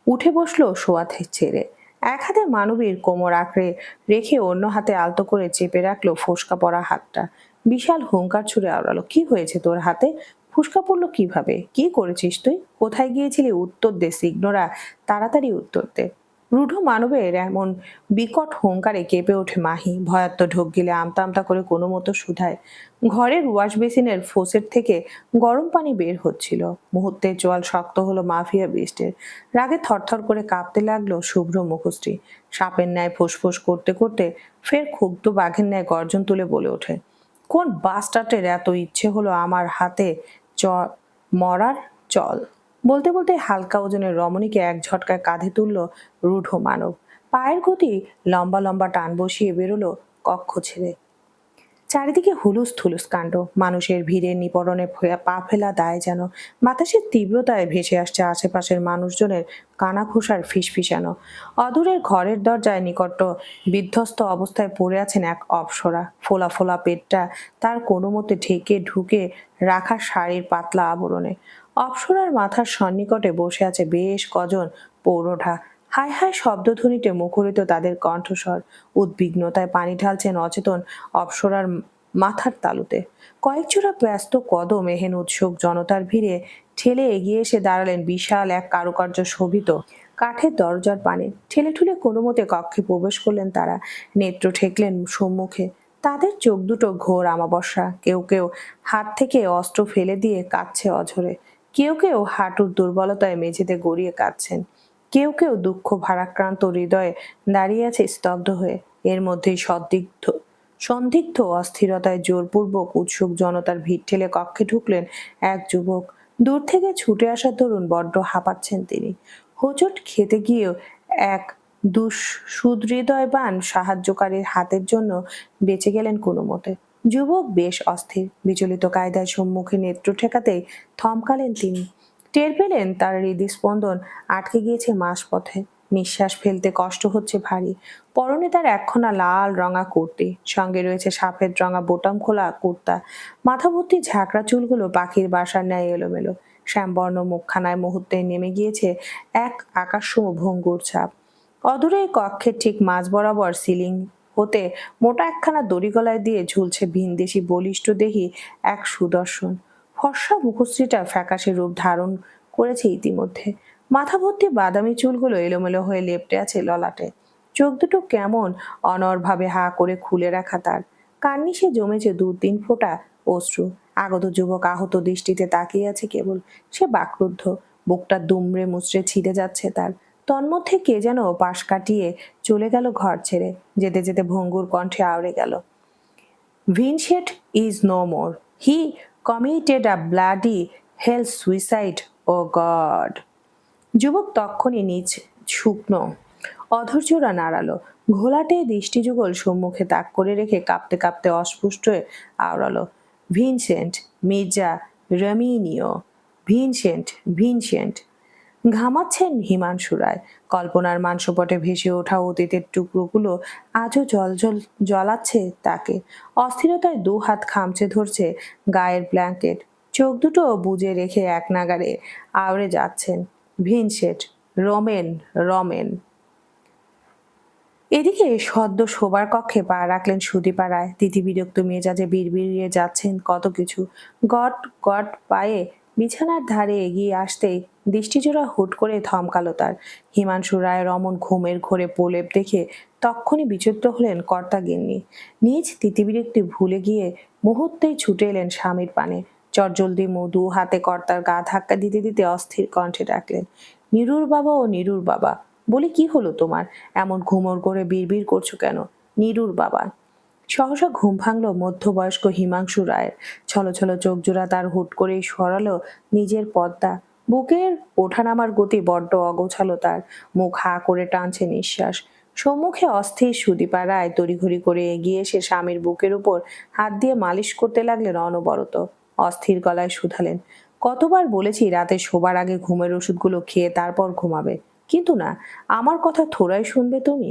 উঠে বসলো শোয়া ছেড়ে। এক হাতে মানবীর কোমর আঁকড়ে রেখে অন্য হাতে আলতো করে চেপে রাখলো ফোসকা পড়া হাতটা। বিশাল হুঙ্কার ছুড়ে আওড়ালো, কি হয়েছে তোর হাতে? ফুসকা পড়লো কিভাবে? কি করেছিস তুই? কোথায় গিয়েছিলি? উত্তর দে সিগনোরা, তাড়াতাড়ি উত্তর দে। রূঢ় মানবের এমন বিকট হুঙ্কারে কেঁপে ওঠে মাহি। ভয়াত্ম ঢোক গিলে আমতা আমতা করে কোনো মতো শুধায়, ঘরের ওয়াশ বেসিনের ফোসেট থেকে গরম পানি বের হচ্ছিল। মুহূর্তে চোয়াল শক্ত হলো মাফিয়া বিস্টের। রাগে থরথর করে কাঁপতে লাগলো শুভ্র মুখশ্রী। সাপের ন্যায় ফোঁস করতে করতে ফের ক্ষুব্ধ বাঘের ন্যায় গর্জন তুলে বলে ওঠে, কোন বাস্টার্টের এত ইচ্ছে হলো আমার হাতে মরার? চল। বলতে বলতে হালকা ওজনের রমণীকে এক ঝটকায় কাঁধে তুলল রূঢ় মানব। পায়ের গতি লম্বা লম্বা টান বসিয়ে বেরোলো কক্ষ ছেড়ে। চারিদিকে হুলুস থুলুস কাণ্ড। মানুষের ভিড়ে নিপরণে পা ফেলা দায় যেন। বাতাসের তীব্রতায় ভেসে আসছে আশেপাশের মানুষজনের কানাঘুষার ফিসফিসানো। অদূরের ঘরের দরজায় নিকট বিধ্বস্ত অবস্থায় পড়ে আছেন এক অপ্সরা। ফোলা ফোলা পেটটা তার কোনো মতে ঢুকে রাখা শাড়ির পাতলা আবরণে। অপ্সরার মাথার সন্নিকটে বসে আছে বেশ কজন পৌরোধা। হায় হায় শব্দধ্বনিতে মুখরিত তাদের কণ্ঠস্বর। উদ্বিগ্নতায় পানি ঢালছেন অচেতন অপ্সরার মাথার তালুতে। কয়েক জোড়া ব্যস্ত কদম এহেন উৎসুক জনতার ভিড়ে ঠেলে এগিয়ে এসে দাঁড়ালেন বিশাল এক কারুকার্য শোভিত কাঠের দরজার পানে। ঠেলে ঠুলে কোনো মতে কক্ষে প্রবেশ করলেন তারা। নেত্র ঠেকলেন সম্মুখে। তাদের চোখ দুটো ঘোর আমাবস্যা। কেউ কেউ হাত থেকে অস্ত্র ফেলে দিয়ে কাঁদছে অঝরে। কেউ কেউ হাঁটুর দুর্বলতায় মেঝেতে গড়িয়ে কাঁদছেন। কেউ কেউ দুঃখ ভারাক্রান্ত হৃদয়ে দাঁড়িয়ে আছে স্তব্ধ হয়ে। এর মধ্যেই সন্দিগ্ধ অস্থিরতায় জোরপূর্বক উৎসুক জনতার ভিড় ঠেলে কক্ষে ঢুকলেন এক যুবক। দূর থেকে ছুটে আসার দরুন বড্ড হাঁপাচ্ছেন তিনি। হোঁচট খেতে গিয়েও এক সুহৃদয়বান সাহায্যকারীর হাতের জন্য বেঁচে গেলেন কোনো মতে। যুবক বেশ অস্থির। বিচলিত কায়দায় সম্মুখে নেত্র ঠেকাতেই থমকালেন তিনি। টের পেলেন তার হৃদস্পন্দন আটকে গিয়েছে মাঝপথে। নিঃশ্বাস ফেলতে কষ্ট হচ্ছে ভারী। পরনে তার একখানা লাল রঙা কুর্তি, সঙ্গে রয়েছে সাফেদ রঙা বোতাম খোলা কুর্তা। মাথা ভর্তি ঝাঁকড়া চুলগুলো পাখির বাসার ন্যায় এলোমেলো। শ্যামবর্ণ মুখখানায় মুহূর্তে নেমে গিয়েছে এক আকাশসম ভঙ্গুর ছাপ। অদূরে কক্ষের ঠিক মাঝ বরাবর সিলিং হতে মোটা একখানা দড়ি গলায় দিয়ে ঝুলছে ভিনদেশি বলিষ্ঠ দেহি এক সুদর্শন। ফর্সা মুখশ্রীটা ফ্যাকাশে রূপ ধারণ করেছে ইতিমধ্যে। মাথা ভর্তি বাদামি চুলগুলো এলোমেলো হয়ে লেপ্টে আছে ললাটে। চোখ দুটো কেমন অনড়ভাবে হা করে খুলে রাখা তার। কার্নিশে জমেছে 2-3 ফোঁটা অশ্রু। আগত যুবক আহত দৃষ্টিতে তাকিয়ে আছে কেবল। সে বাকরুদ্ধ। বুকটা দুমড়ে মুচড়ে ছিঁড়ে যাচ্ছে তার। তন্মধ্যে কে যেন পাশ কাটিয়ে চলে গেল ঘর ছেড়ে। যেতে যেতে ভঙ্গুর কণ্ঠে আওড়ে গেল, Vincent is no more. He committed a bloody hell suicide, oh God. যুবক তক্ষণি নিজ শুকনো অধৈর্যরা নাড়ালো। ঘোলাটে দৃষ্টিযুগল সম্মুখে তাক করে রেখে কাঁপতে কাঁপতে অস্পুষ্ট হয়ে আওড়ালো, ভিনসেন্ট মির্জা রমিনিও, ভিনসেন্ট, ভিনসেন্ট। ঘামাচ্ছেন হিমাংশু রায়। কল্পনার মাংসপটে ভেসে ওঠা অতীতের টুকরোগুলো আজও জ্বলাচ্ছে তাকে। অস্থিরতায় 2 হাত খামচে ধরছে গায়ের ব্ল্যাঙ্কেট। চোখ দুটো বুজে রেখে এক নাগাড়ে আওড়ে যাচ্ছেন, ভিনসেন্ট, রমেন, রমেন। এদিকে সদ্য শোবার কক্ষে পা রাখলেন সুদীপা রায়। তিথিবিরক্ত মেজাজে বিড়বিড়িয়ে যাচ্ছেন কত কিছু। গট গট পায়ে বিছানার ধারে এগিয়ে আসতেই দৃষ্টিজোড়া হুট করে থমকালো তার। হিমাংশু রায়ের অমন ঘুমের ঘোরে প্রলেপ দেখে তক্ষুনি বিচলিত হলেন কর্তা গিন্নি। নিজ তিথিবিরক্তি ভুলে গিয়ে মুহূর্তেই ছুটে এলেন স্বামীর পানে। চটজলদি 2 হাতে কর্তার গা ধাক্কা দিতে দিতে অস্থির কণ্ঠে ডাকলেন, নিরুর বাবা, ও নিরুর বাবা। বলি, কি হলো তোমার? এমন ঘুমর করে বিড়বিড় করছো কেন? নিরুর বাবা। সহসা ঘুম ভাঙলো মধ্যবয়স্ক হিমাংশু রায়ের। ছলছল চোখ জোড়া তার হুট করেই সরালো নিজের পর্দা। বুকের ওঠানামার গতি বড্ড অগোছালো তার। মুখ হা করে টানছে নিঃশ্বাস। সম্মুখে অস্থির সুদীপা রায় তড়িঘড়ি করে এগিয়ে এসে স্বামীর বুকের উপর হাত দিয়ে মালিশ করতে লাগলেন অনবরত। অস্থির গলায় শুধালেন, কতবার বলেছি রাতে শোবার আগে ঘুমের ওষুধগুলো খেয়ে তারপর ঘুমাবে, কিন্তু না, আমার কথা থোড়াই শুনবে তুমি।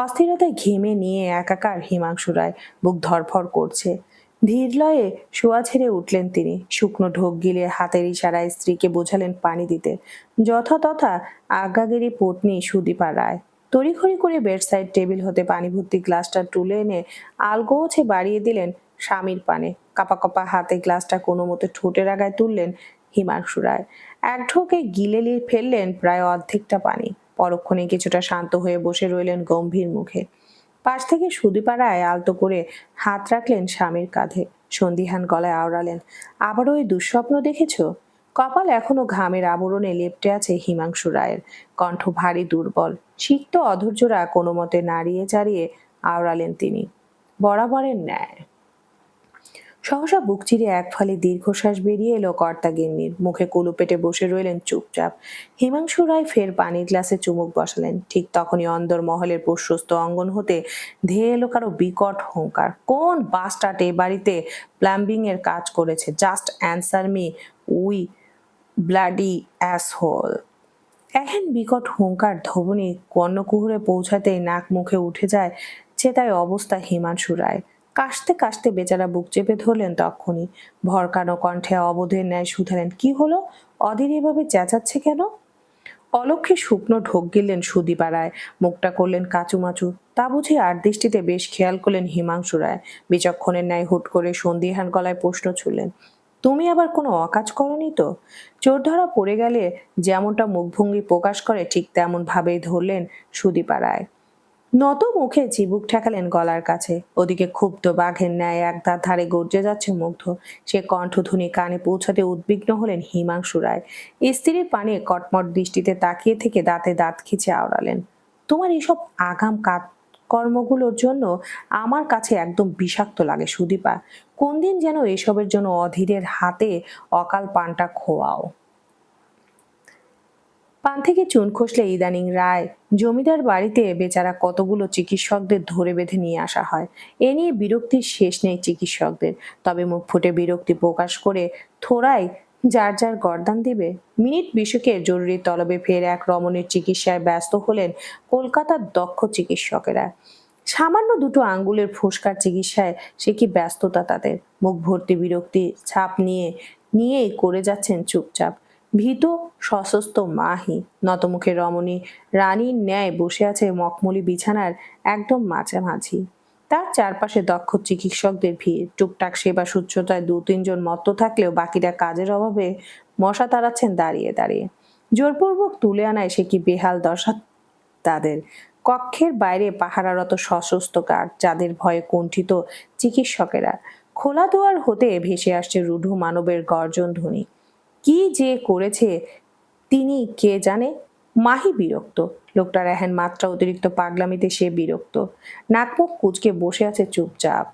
অস্থিরতায় ঘেমে নিয়ে একাকার হিমাংশু রায়। বুক ধরফর করছে। ধীর লয়ে শোয়া ছেড়ে উঠলেন তিনি। শুকনো ঢোক গিলে হাতের ইশারায় স্ত্রীকে বোঝালেন পানি দিতে। যথাতথা আজ্ঞাগিরি পত্নী সুদীপা রায় তড়িঘড়ি করে বেডসাইড টেবিল হতে পানি ভর্তি গ্লাসটা তুলে এনে আলগোছে বাড়িয়ে দিলেন স্বামীর পানে। কাপা কাপা হাতে গ্লাসটা কোনো মতে ঠোঁটের আগায় তুললেন হিমাংশু রায়। এক ঢোকে গিলে ফেললেন প্রায় অর্ধেকটা পানি। পরক্ষণে কিছুটা শান্ত হয়ে বসে রইলেন গম্ভীর মুখে। পাশ থেকে সুদীপা রায় আলতো করে হাত রাখলেন স্বামীর কাঁধে। সন্দিহান গলায় আওড়ালেন, আবারও ওই দুঃস্বপ্ন দেখেছ? কপাল এখনো ঘামের আবরণে লেপ্টে আছে হিমাংশু রায়ের। কণ্ঠ ভারী দুর্বল। সিক্ত অধৈর্যরা কোনো মতে নাড়িয়ে চাড়িয়ে আওড়ালেন তিনি, বরাবরের ন্যায়। সহসা বুক চিরে এক ফালি দীর্ঘশ্বাস বেরিয়ে এলো কর্তা গিন্নির। মুখে কুলু পেটে বসে রইলেন চুপচাপ। হিমাংশু রায় ফের পানির গ্লাসে চুমুক বসালেন। ঠিক তখনই অন্দর মহলের প্রশস্ত অঙ্গন হতে ধেয়ে এলো কারো বিকট হুঙ্কার, কোন বাস্টার্ড এ বাড়িতে প্লাম্বিং এর কাজ করেছে? Just answer me, we bloody asshole. এহেন বিকট হুঙ্কার ধ্বনি কর্ণকুহরে পৌঁছাতেই নাক মুখে উঠে যায় চেতায় অবস্থা হিমাংশু রায়। কাশতে কাশতে বেচারা বুক চেপে ধরলেন তক্ষুনি। ভরকানো কণ্ঠে অবোধের ন্যায় শুধালেন, কি হলো? অধীর এভাবে চেঁচাচ্ছে কেন? অলক্ষে শুকনো ঢোক গিললেন সুদীপা রায়, মুখটা করলেন কাচুমাচু। তা বুঝে আর দৃষ্টিতে বেশ খেয়াল করলেন হিমাংশু রায়। বিচক্ষণের ন্যায় হুট করে সন্দিহান গলায় প্রশ্ন ছুড়লেন, তুমি আবার কোনো অকাজ করনি তো? চোর ধরা পড়ে গেলে যেমনটা মুখভঙ্গি প্রকাশ করে ঠিক তেমন ভাবেই ধরলেন সুদীপা রায়। নত মুখে চিবুক ঠেকালেন গলার কাছে। ওদিকে ক্ষুব্ধ বাঘের ন্যায় একদার ধারে গর্জে যাচ্ছে মুগ্ধ। সে কণ্ঠধ্বনি কানে পৌঁছাতে উদ্বিগ্ন হলেন হিমাংশু রায়। স্ত্রীর পানে কটমট দৃষ্টিতে তাকিয়ে থেকে দাঁতে দাঁত খিচে আওড়ালেন, তোমার এসব আগাম কাজ কর্মগুলোর জন্য আমার কাছে একদম বিষাক্ত লাগে সুদীপা। কোন দিন যেন এসবের জন্য অধীরের হাতে অকাল পানটা খোয়াও। পান থেকে চুন খসলে ইদানিং রায় জমিদার বাড়িতে বেচারা কতগুলো চিকিৎসকদের ধরে বেঁধে নিয়ে আসা হয়। এ নিয়ে বিরক্তির শেষ নেই চিকিৎসকদের। তবে মুখ ফুটে বিরক্তি প্রকাশ করে থোড়াই যার যার গর্দান দিবে। মিনিট বিশেকের জরুরি তলবে ফের এক রমণীর চিকিৎসায় ব্যস্ত হলেন কলকাতার দক্ষ চিকিৎসকেরা। সামান্য দুটো আঙ্গুলের ফোসকার চিকিৎসায় সে কি ব্যস্ততা তাদের। মুখ ভর্তি বিরক্তি ছাপ নিয়েই করে যাচ্ছেন চুপচাপ। ভীত সশস্ত মাহি নতমুখে রমণী রানীর ন্যায় বসে আছে মখমলি বিছানার একদম মাঝামাঝি। তার চারপাশে দক্ষ চিকিৎসকদের ভিড়। টুকটাক সেবা শুশ্রূষায় দু তিনজন মত্ত থাকলেও বাকিরা কাজের অভাবে মশা তাড়াচ্ছেন দাঁড়িয়ে দাঁড়িয়ে। জোরপূর্বক তুলে আনায় সে কি বেহাল দশা তাদের। কক্ষের বাইরে পাহারারত সশস্ত্র গার্ড, যাদের ভয়ে কুণ্ঠিত চিকিৎসকেরা। খোলা দুয়ার হতে ভেসে আসছে রূঢ় মানবের গর্জন ধ্বনি। কি যে করেছে তিনি কে জানে। মাহি বিরক্ত। লোকটার এহেন মাত্রা অতিরিক্ত পাগলামিতে সে বিরক্ত। নাকমুখ কুঁচকে বসে আছে চুপচাপ।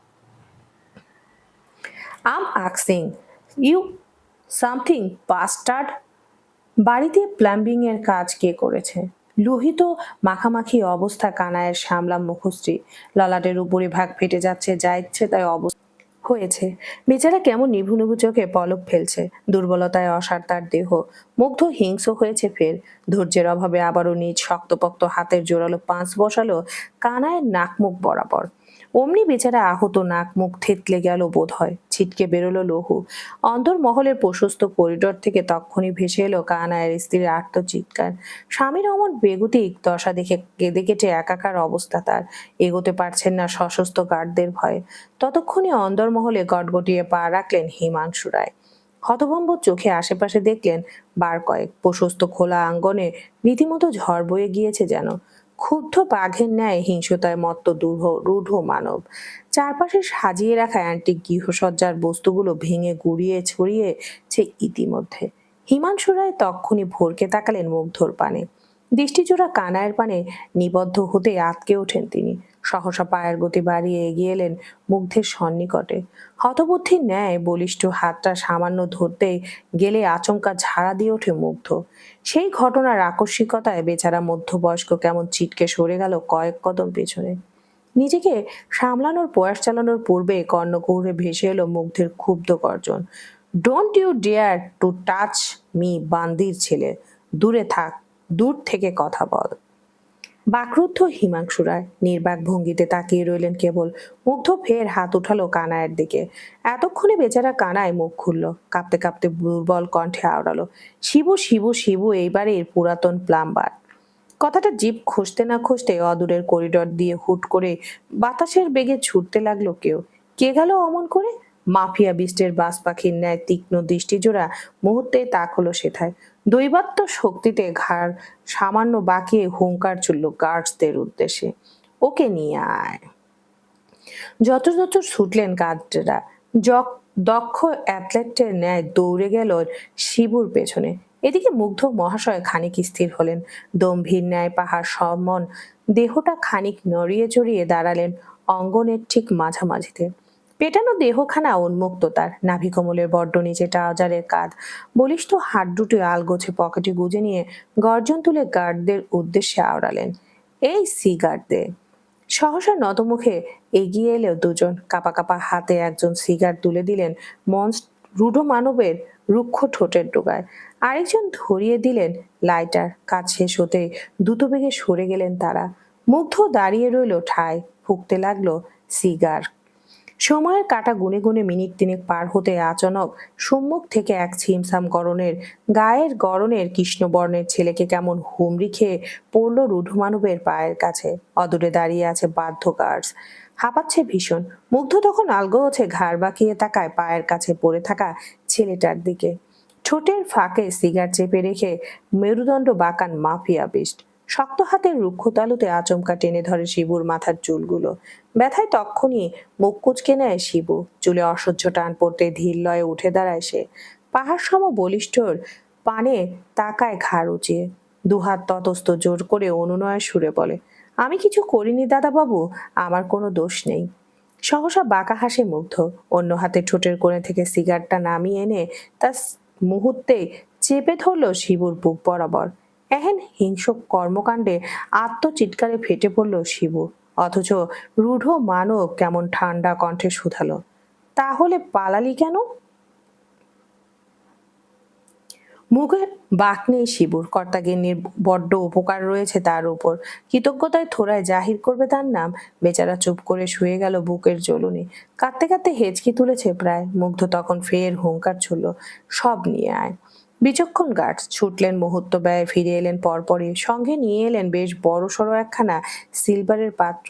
আম আক্সিং ইউ সামথিং বাস্টার্ড। বাড়িতে প্লাম্বিং এর কাজ কে করেছে? লোহিত মাখামাখি অবস্থা কানায়ের সামলাম মুখশ্রী। ললাটের উপরে ভাগ ফেটে যাচ্ছে, যা ইচ্ছে তাই অবস্থা হয়েছে। বেচারা কেমন নিভু নিভু চোখে পলক ফেলছে। দুর্বলতায় অসাড় তার দেহ। মুগ্ধ হিংস্র হয়েছে ফের। ধৈর্যের অভাবে আবারও নিজ শক্তপোক্ত হাতের জোরালো পাঁচ বসালো কানায়ের নাক মুখ বরাবর। অমনি বেচারা আহত নাক মুখ থেতলে গেল বোধ হয়। ছিটকে বেরোলো লহু। অন্দরমহলের প্রশস্ত করিডর থেকে তক্ষুনি ভেসে এলো কানায়ের স্ত্রীর আর্তচিৎকার। স্বামীর অমন বেগতিক দশা দেখে কেঁদে কেটে একাকার অবস্থা তার। এগোতে পারছেন না সশস্ত্র গার্ডদের ভয়ে। ততক্ষণে অন্দরমহলে গটগটিয়ে পা রাখলেন হিমাংশু রায়। হতভম্ব চোখে আশেপাশে দেখলেন বার কয়েক। প্রশস্ত খোলা আঙ্গনে রীতিমতো ঝড় বয়ে গিয়েছে যেন। ক্ষুব্ধ বাঘের ন্যায় হিংসতায় মত্ত রূঢ় মানব। চারপাশে সাজিয়ে রাখা অ্যান্টিক গৃহসজ্জার বস্তুগুলো ভেঙে গুড়িয়ে ছড়িয়েছে ইতিমধ্যে। হিমাংশু রায় তক্ষুনি ভরকে তাকালেন মুগ্ধর পানে। দৃষ্টিজোড়া কানায়ের পানে নিবদ্ধ হতে আটকে ওঠেন তিনি। সহসা পায়ের গতি বাড়িয়ে এগিয়ে এলেন মুগ্ধের সন্নিকটে। হতবুদ্ধির ন্যায় বলিষ্ঠ হাতটা সামান্য ধরতে গেলে আচমকা ঝাড়া দিয়ে ওঠে মুগ্ধ। সেই ঘটনার আকস্মিকতায় বেচারা মধ্যবয়স্ক কেমন ছিটকে সরে গেল কয়েক কদম পেছনে। নিজেকে সামলানোর প্রয়াস চালানোর পূর্বে কর্ণকুহরে ভেসে এলো মুগ্ধের ক্ষুব্ধ গর্জন, don't you dare to touch me বান্দির ছেলে, দূরে থাক, দূর থেকে কথা বল। বাকরুদ্ধ হিমাংশু রায় নির্বাক ভঙ্গিতে তাকিয়ে রইলেন কেবল। মুগ্ধ ফের হাত উঠালো কানায়ের দিকে। এতক্ষণে বেচারা কানায় মুখ খুলল। কাঁপতে কাঁপতে দুর্বল কণ্ঠে আওড়ালো, শিবু শিবু শিবু এইবারের পুরাতন প্লাম্বার। কথাটা জিভ খসতে না খসতে অদূরের করিডর দিয়ে হুট করে বাতাসের বেগে ছুটতে লাগলো কেউ। কে গেল অমন করে? মাফিয়া বিস্টের বাস পাখির ন্যায় তীক্ষ্ণ দৃষ্টিজোড়া মুহূর্তেই তাক হলো সেথায়। দৈবাত্ম শক্তিতে ঘাড় সামান্য বাঁকিয়ে হুঙ্কার চলল গার্ডসদের উদ্দেশ্যে, ওকে নিয়ে আয়। যত যত ছুটলেন গার্ডরা। দক্ষ অ্যাথলেটের ন্যায় দৌড়ে গেল শিবুর পেছনে। এদিকে মুগ্ধ মহাশয় খানিক স্থির হলেন। দম্ভীর ন্যায় পাহাড় সমন দেহটা খানিক নড়িয়ে চড়িয়ে দাঁড়ালেন অঙ্গনের ঠিক মাঝামাঝিতে। পেটানো দেহখানা উন্মুক্ত তার। নাভিকমলের বড্ড নিচে ট্রাউজারের কাঁধ। বলিষ্ঠ হাত দুটি আলগোছে পকেটে গুজে নিয়ে গর্জন তুলে গার্ডদের উদ্দেশ্যে আওড়ালেন, এই সিগারেট দে। সহসা নতমুখে এগিয়ে এলেও দুজন। কাপা কাপা হাতে একজন সিগারেট তুলে দিলেন রূঢ় মানবের রুক্ষ ঠোঁটের ডোগায়। আরেকজন ধরিয়ে দিলেন লাইটার। কাজ শেষ হতে দ্রুতবেগে সরে গেলেন তারা। মুগ্ধ দাঁড়িয়ে রইল ঠায়, ফুঁকতে লাগলো সিগার। সময়ের কাঁটা গুনে গুনে মিনিট তিনেক পার হতে আচানক সম্মুখ থেকে এক ছিমছাম গায়ের গড়নের কৃষ্ণবর্ণের ছেলেকে কেমন হুমড়ি খেয়ে পড়ল রুঢু মানবের পায়ের কাছে। অদূরে দাঁড়িয়ে আছে বাধ্য গার্ডস, হাঁপাচ্ছে ভীষণ। মুগ্ধ তখন আলগোছে ঘাড় বাঁকিয়ে তাকায় পায়ের কাছে পড়ে থাকা ছেলেটার দিকে। ঠোঁটের ফাঁকে সিগার চেপে রেখে মেরুদণ্ড বাঁকান মাফিয়া বিস্ট। শক্ত হাতের রুক্ষ তালুতে আচমকা টেনে ধরে শিবুর মাথার চুলগুলো। ব্যথায় তক্ষুনি মুখ কুঁচকে নেয় শিবু। চুলে অসহ্য টান পড়তে ধীর লয়ে উঠে দাঁড়ায় সে। পাহাড় সম বলিষ্ঠর পানে তাকায় ঘাড় উঁচিয়ে। দুহাত ততস্থ জোর করে অনুনয়ের সুরে বলে, আমি কিছু করিনি দাদাবাবু, আমার কোনো দোষ নেই। সহসা বাঁকা হাসে মুগ্ধ। অন্য হাতে ঠোঁটের কোণে থেকে সিগারটা নামিয়ে এনে তার মুহূর্তেই চেপে ধরল শিবুর বুক বরাবর। এহেন হিংস্র কর্মকাণ্ডে আত্মচিৎকারে ফেটে পড়ল শিবু। অথচ রূঢ় মানব কেমন ঠান্ডা কণ্ঠে শুধালো, তাহলে পালালি কেন? মুখে বাক নেই শিবুর। কর্তাগিন্নির বড্ড উপকার রয়েছে তার উপর, কৃতজ্ঞতায় থোড়ায় জাহির করবে তার নাম। বেচারা চুপ করে শুয়ে গেল বুকের জ্বলুনি। কাঁদতে কাঁদতে হেঁচকি তুলেছে প্রায়। মুগ্ধ তখন ফের হুঙ্কার ছুড়ল, সব নিয়ে আয়। বিচক্ষণ গার্ড ছুটলেন মুহূর্ত ব্যয়ে, ফিরে এলেন পরপরই। সঙ্গে নিয়ে এলেন বেশ বড়সড় একখানা সিলভারের পাত্র।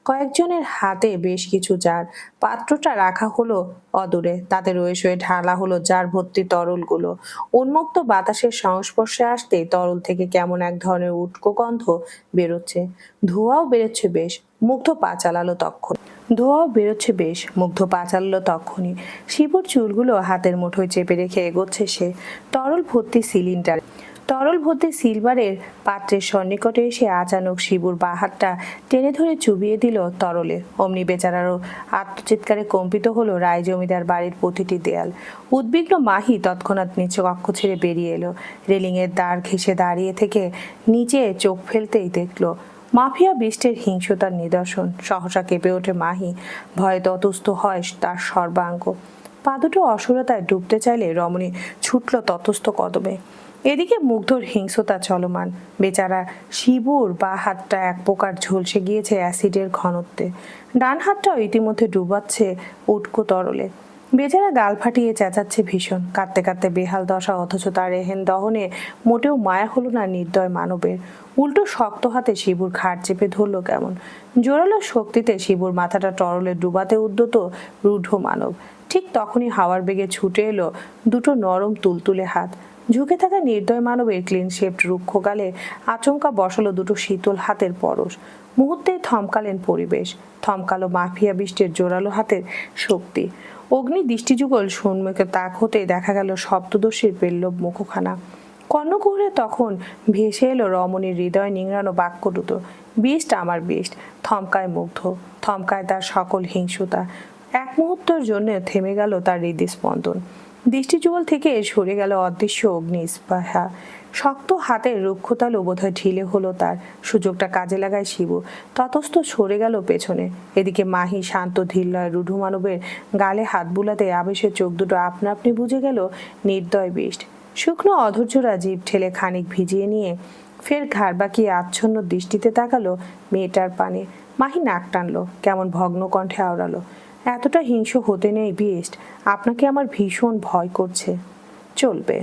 কয়েকজনের হাতে বেশ কিছু জার। পাত্রটা রাখা হলো অদূরে, তাতে রয়ে সয়ে ঢালা হলো জার ভর্তি তরলগুলো। উন্মুক্ত বাতাসের সংস্পর্শে আসতেই তরল থেকে কেমন এক ধরনের উটকো গন্ধ বেরোচ্ছে। ধোঁয়াও বেরোচ্ছে বেশ। মুগ্ধ পা চালালো তক্ষুনি। শিবুর চুলগুলো হাতের মুঠোয় চেপে রেখে এগোচ্ছে সে। তরল ভর্তি সিলভারের পাত্রের সন্নিকটে এসে আচানক শিবুর বাঁ হাতটা টেনে ধরে চুবিয়ে দিল তরলে। অমনি বেচারারও আত্মচিৎকারে কম্পিত হলো রায় জমিদার বাড়ির প্রতিটি দেয়াল। উদ্বিগ্ন মাহি তৎক্ষণাৎ নিচ কক্ষ ছেড়ে বেরিয়ে এলো। রেলিংয়ের দ্বার ঘেঁষে দাঁড়িয়ে থেকে নিচে চোখ ফেলতেই দেখলো মাফিয়া বিস্টের হিংস্রতার নিদর্শন। সহসা কেঁপে ওঠে মাহি, ভয়ে ততস্থ হয় তার সর্বাঙ্গ। পা দুটো অসুরতায় ডুবতে চাইলে রমণী ছুটল ততস্থ কদমে। এদিকে মুগ্ধর হিংস্রতা চলমান। বেচারা শিবুর বা হাতটা এক প্রকার ঝলসে গিয়েছে অ্যাসিডের ঘনত্বে। ডান হাতটাও ইতিমধ্যে ডুবাচ্ছে উটকো তরলে। বেচারা গাল ফাটিয়ে চেঁচাচ্ছে ভীষণ। কাঁদতে কাঁদতে বেহাল দশা, অথচ তার এহেন দহনে মোটেও মায়া হলো না নির্দয় মানবের। উল্টো শক্ত হাতে শিবুর ঘাড় চেপে ধরল কেমন। জোরালো শক্তিতে শিবুর মাথাটা তরলে ডুবাতে উদ্যত রূঢ় মানব। ঠিক তখনই হাওয়ার বেগে ছুটে এলো দুটো নরম তুলতুলে হাত। ঝুঁকে থাকা নির্দয় মানবের ক্লিন শেপড রুক্ষ গালে আচমকা বসালো দুটো শীতল হাতের পরশ। মুহূর্তেই থমকালেন পরিবেশ। থমকালো মাফিয়া বিষ্টের জোরালো হাতের শক্তি। অগ্নি দৃষ্টিযুগল সম্মুখে তাক হতেই দেখা গেল সপ্তদর্শীর পেল্লব মুখখানা। কর্ণকুহরে তখন ভেসে এলো রমণীর হৃদয় নিংড়ানো বাক্য দুটো, বিষ্ট আমার বিষ্ট। থমকায় মুগ্ধ, থমকায় তার সকল হিংস্রতা। এক মুহূর্তের জন্য থেমে গেল তার হৃদস্পন্দন। দৃষ্টিযুগল থেকে সরে গেল অদৃশ্য অগ্নি স্পৃহা। শক্ত হাতের রুক্ষতালো বোধহয় ঢিলে হলো তার। সুযোগটা কাজে লাগায় শিবু, ততস্থ সরে গেল পেছনে। এদিকে মাহি শান্ত ধীরলয় রূঢ় মানবের গালে হাত বুলাতে আবেশের চোখ দুটো আপনা আপনি বুঝে গেল নির্দয় বিষ্ট। শুকনো অধৈর্যরা জিভ ঠেলে খানিক ভিজিয়ে নিয়ে ফের ঘাড় বাঁকিয়ে আচ্ছন্ন দৃষ্টিতে তাকালো মেয়েটার পানে। মাহি নাক টানলো, কেমন ভগ্ন কণ্ঠে আওড়ালো, এতটা হিংস্র হতে নেই বিষ্ট। আপনাকে আমার ভীষণ ভয় করছে। চলবে।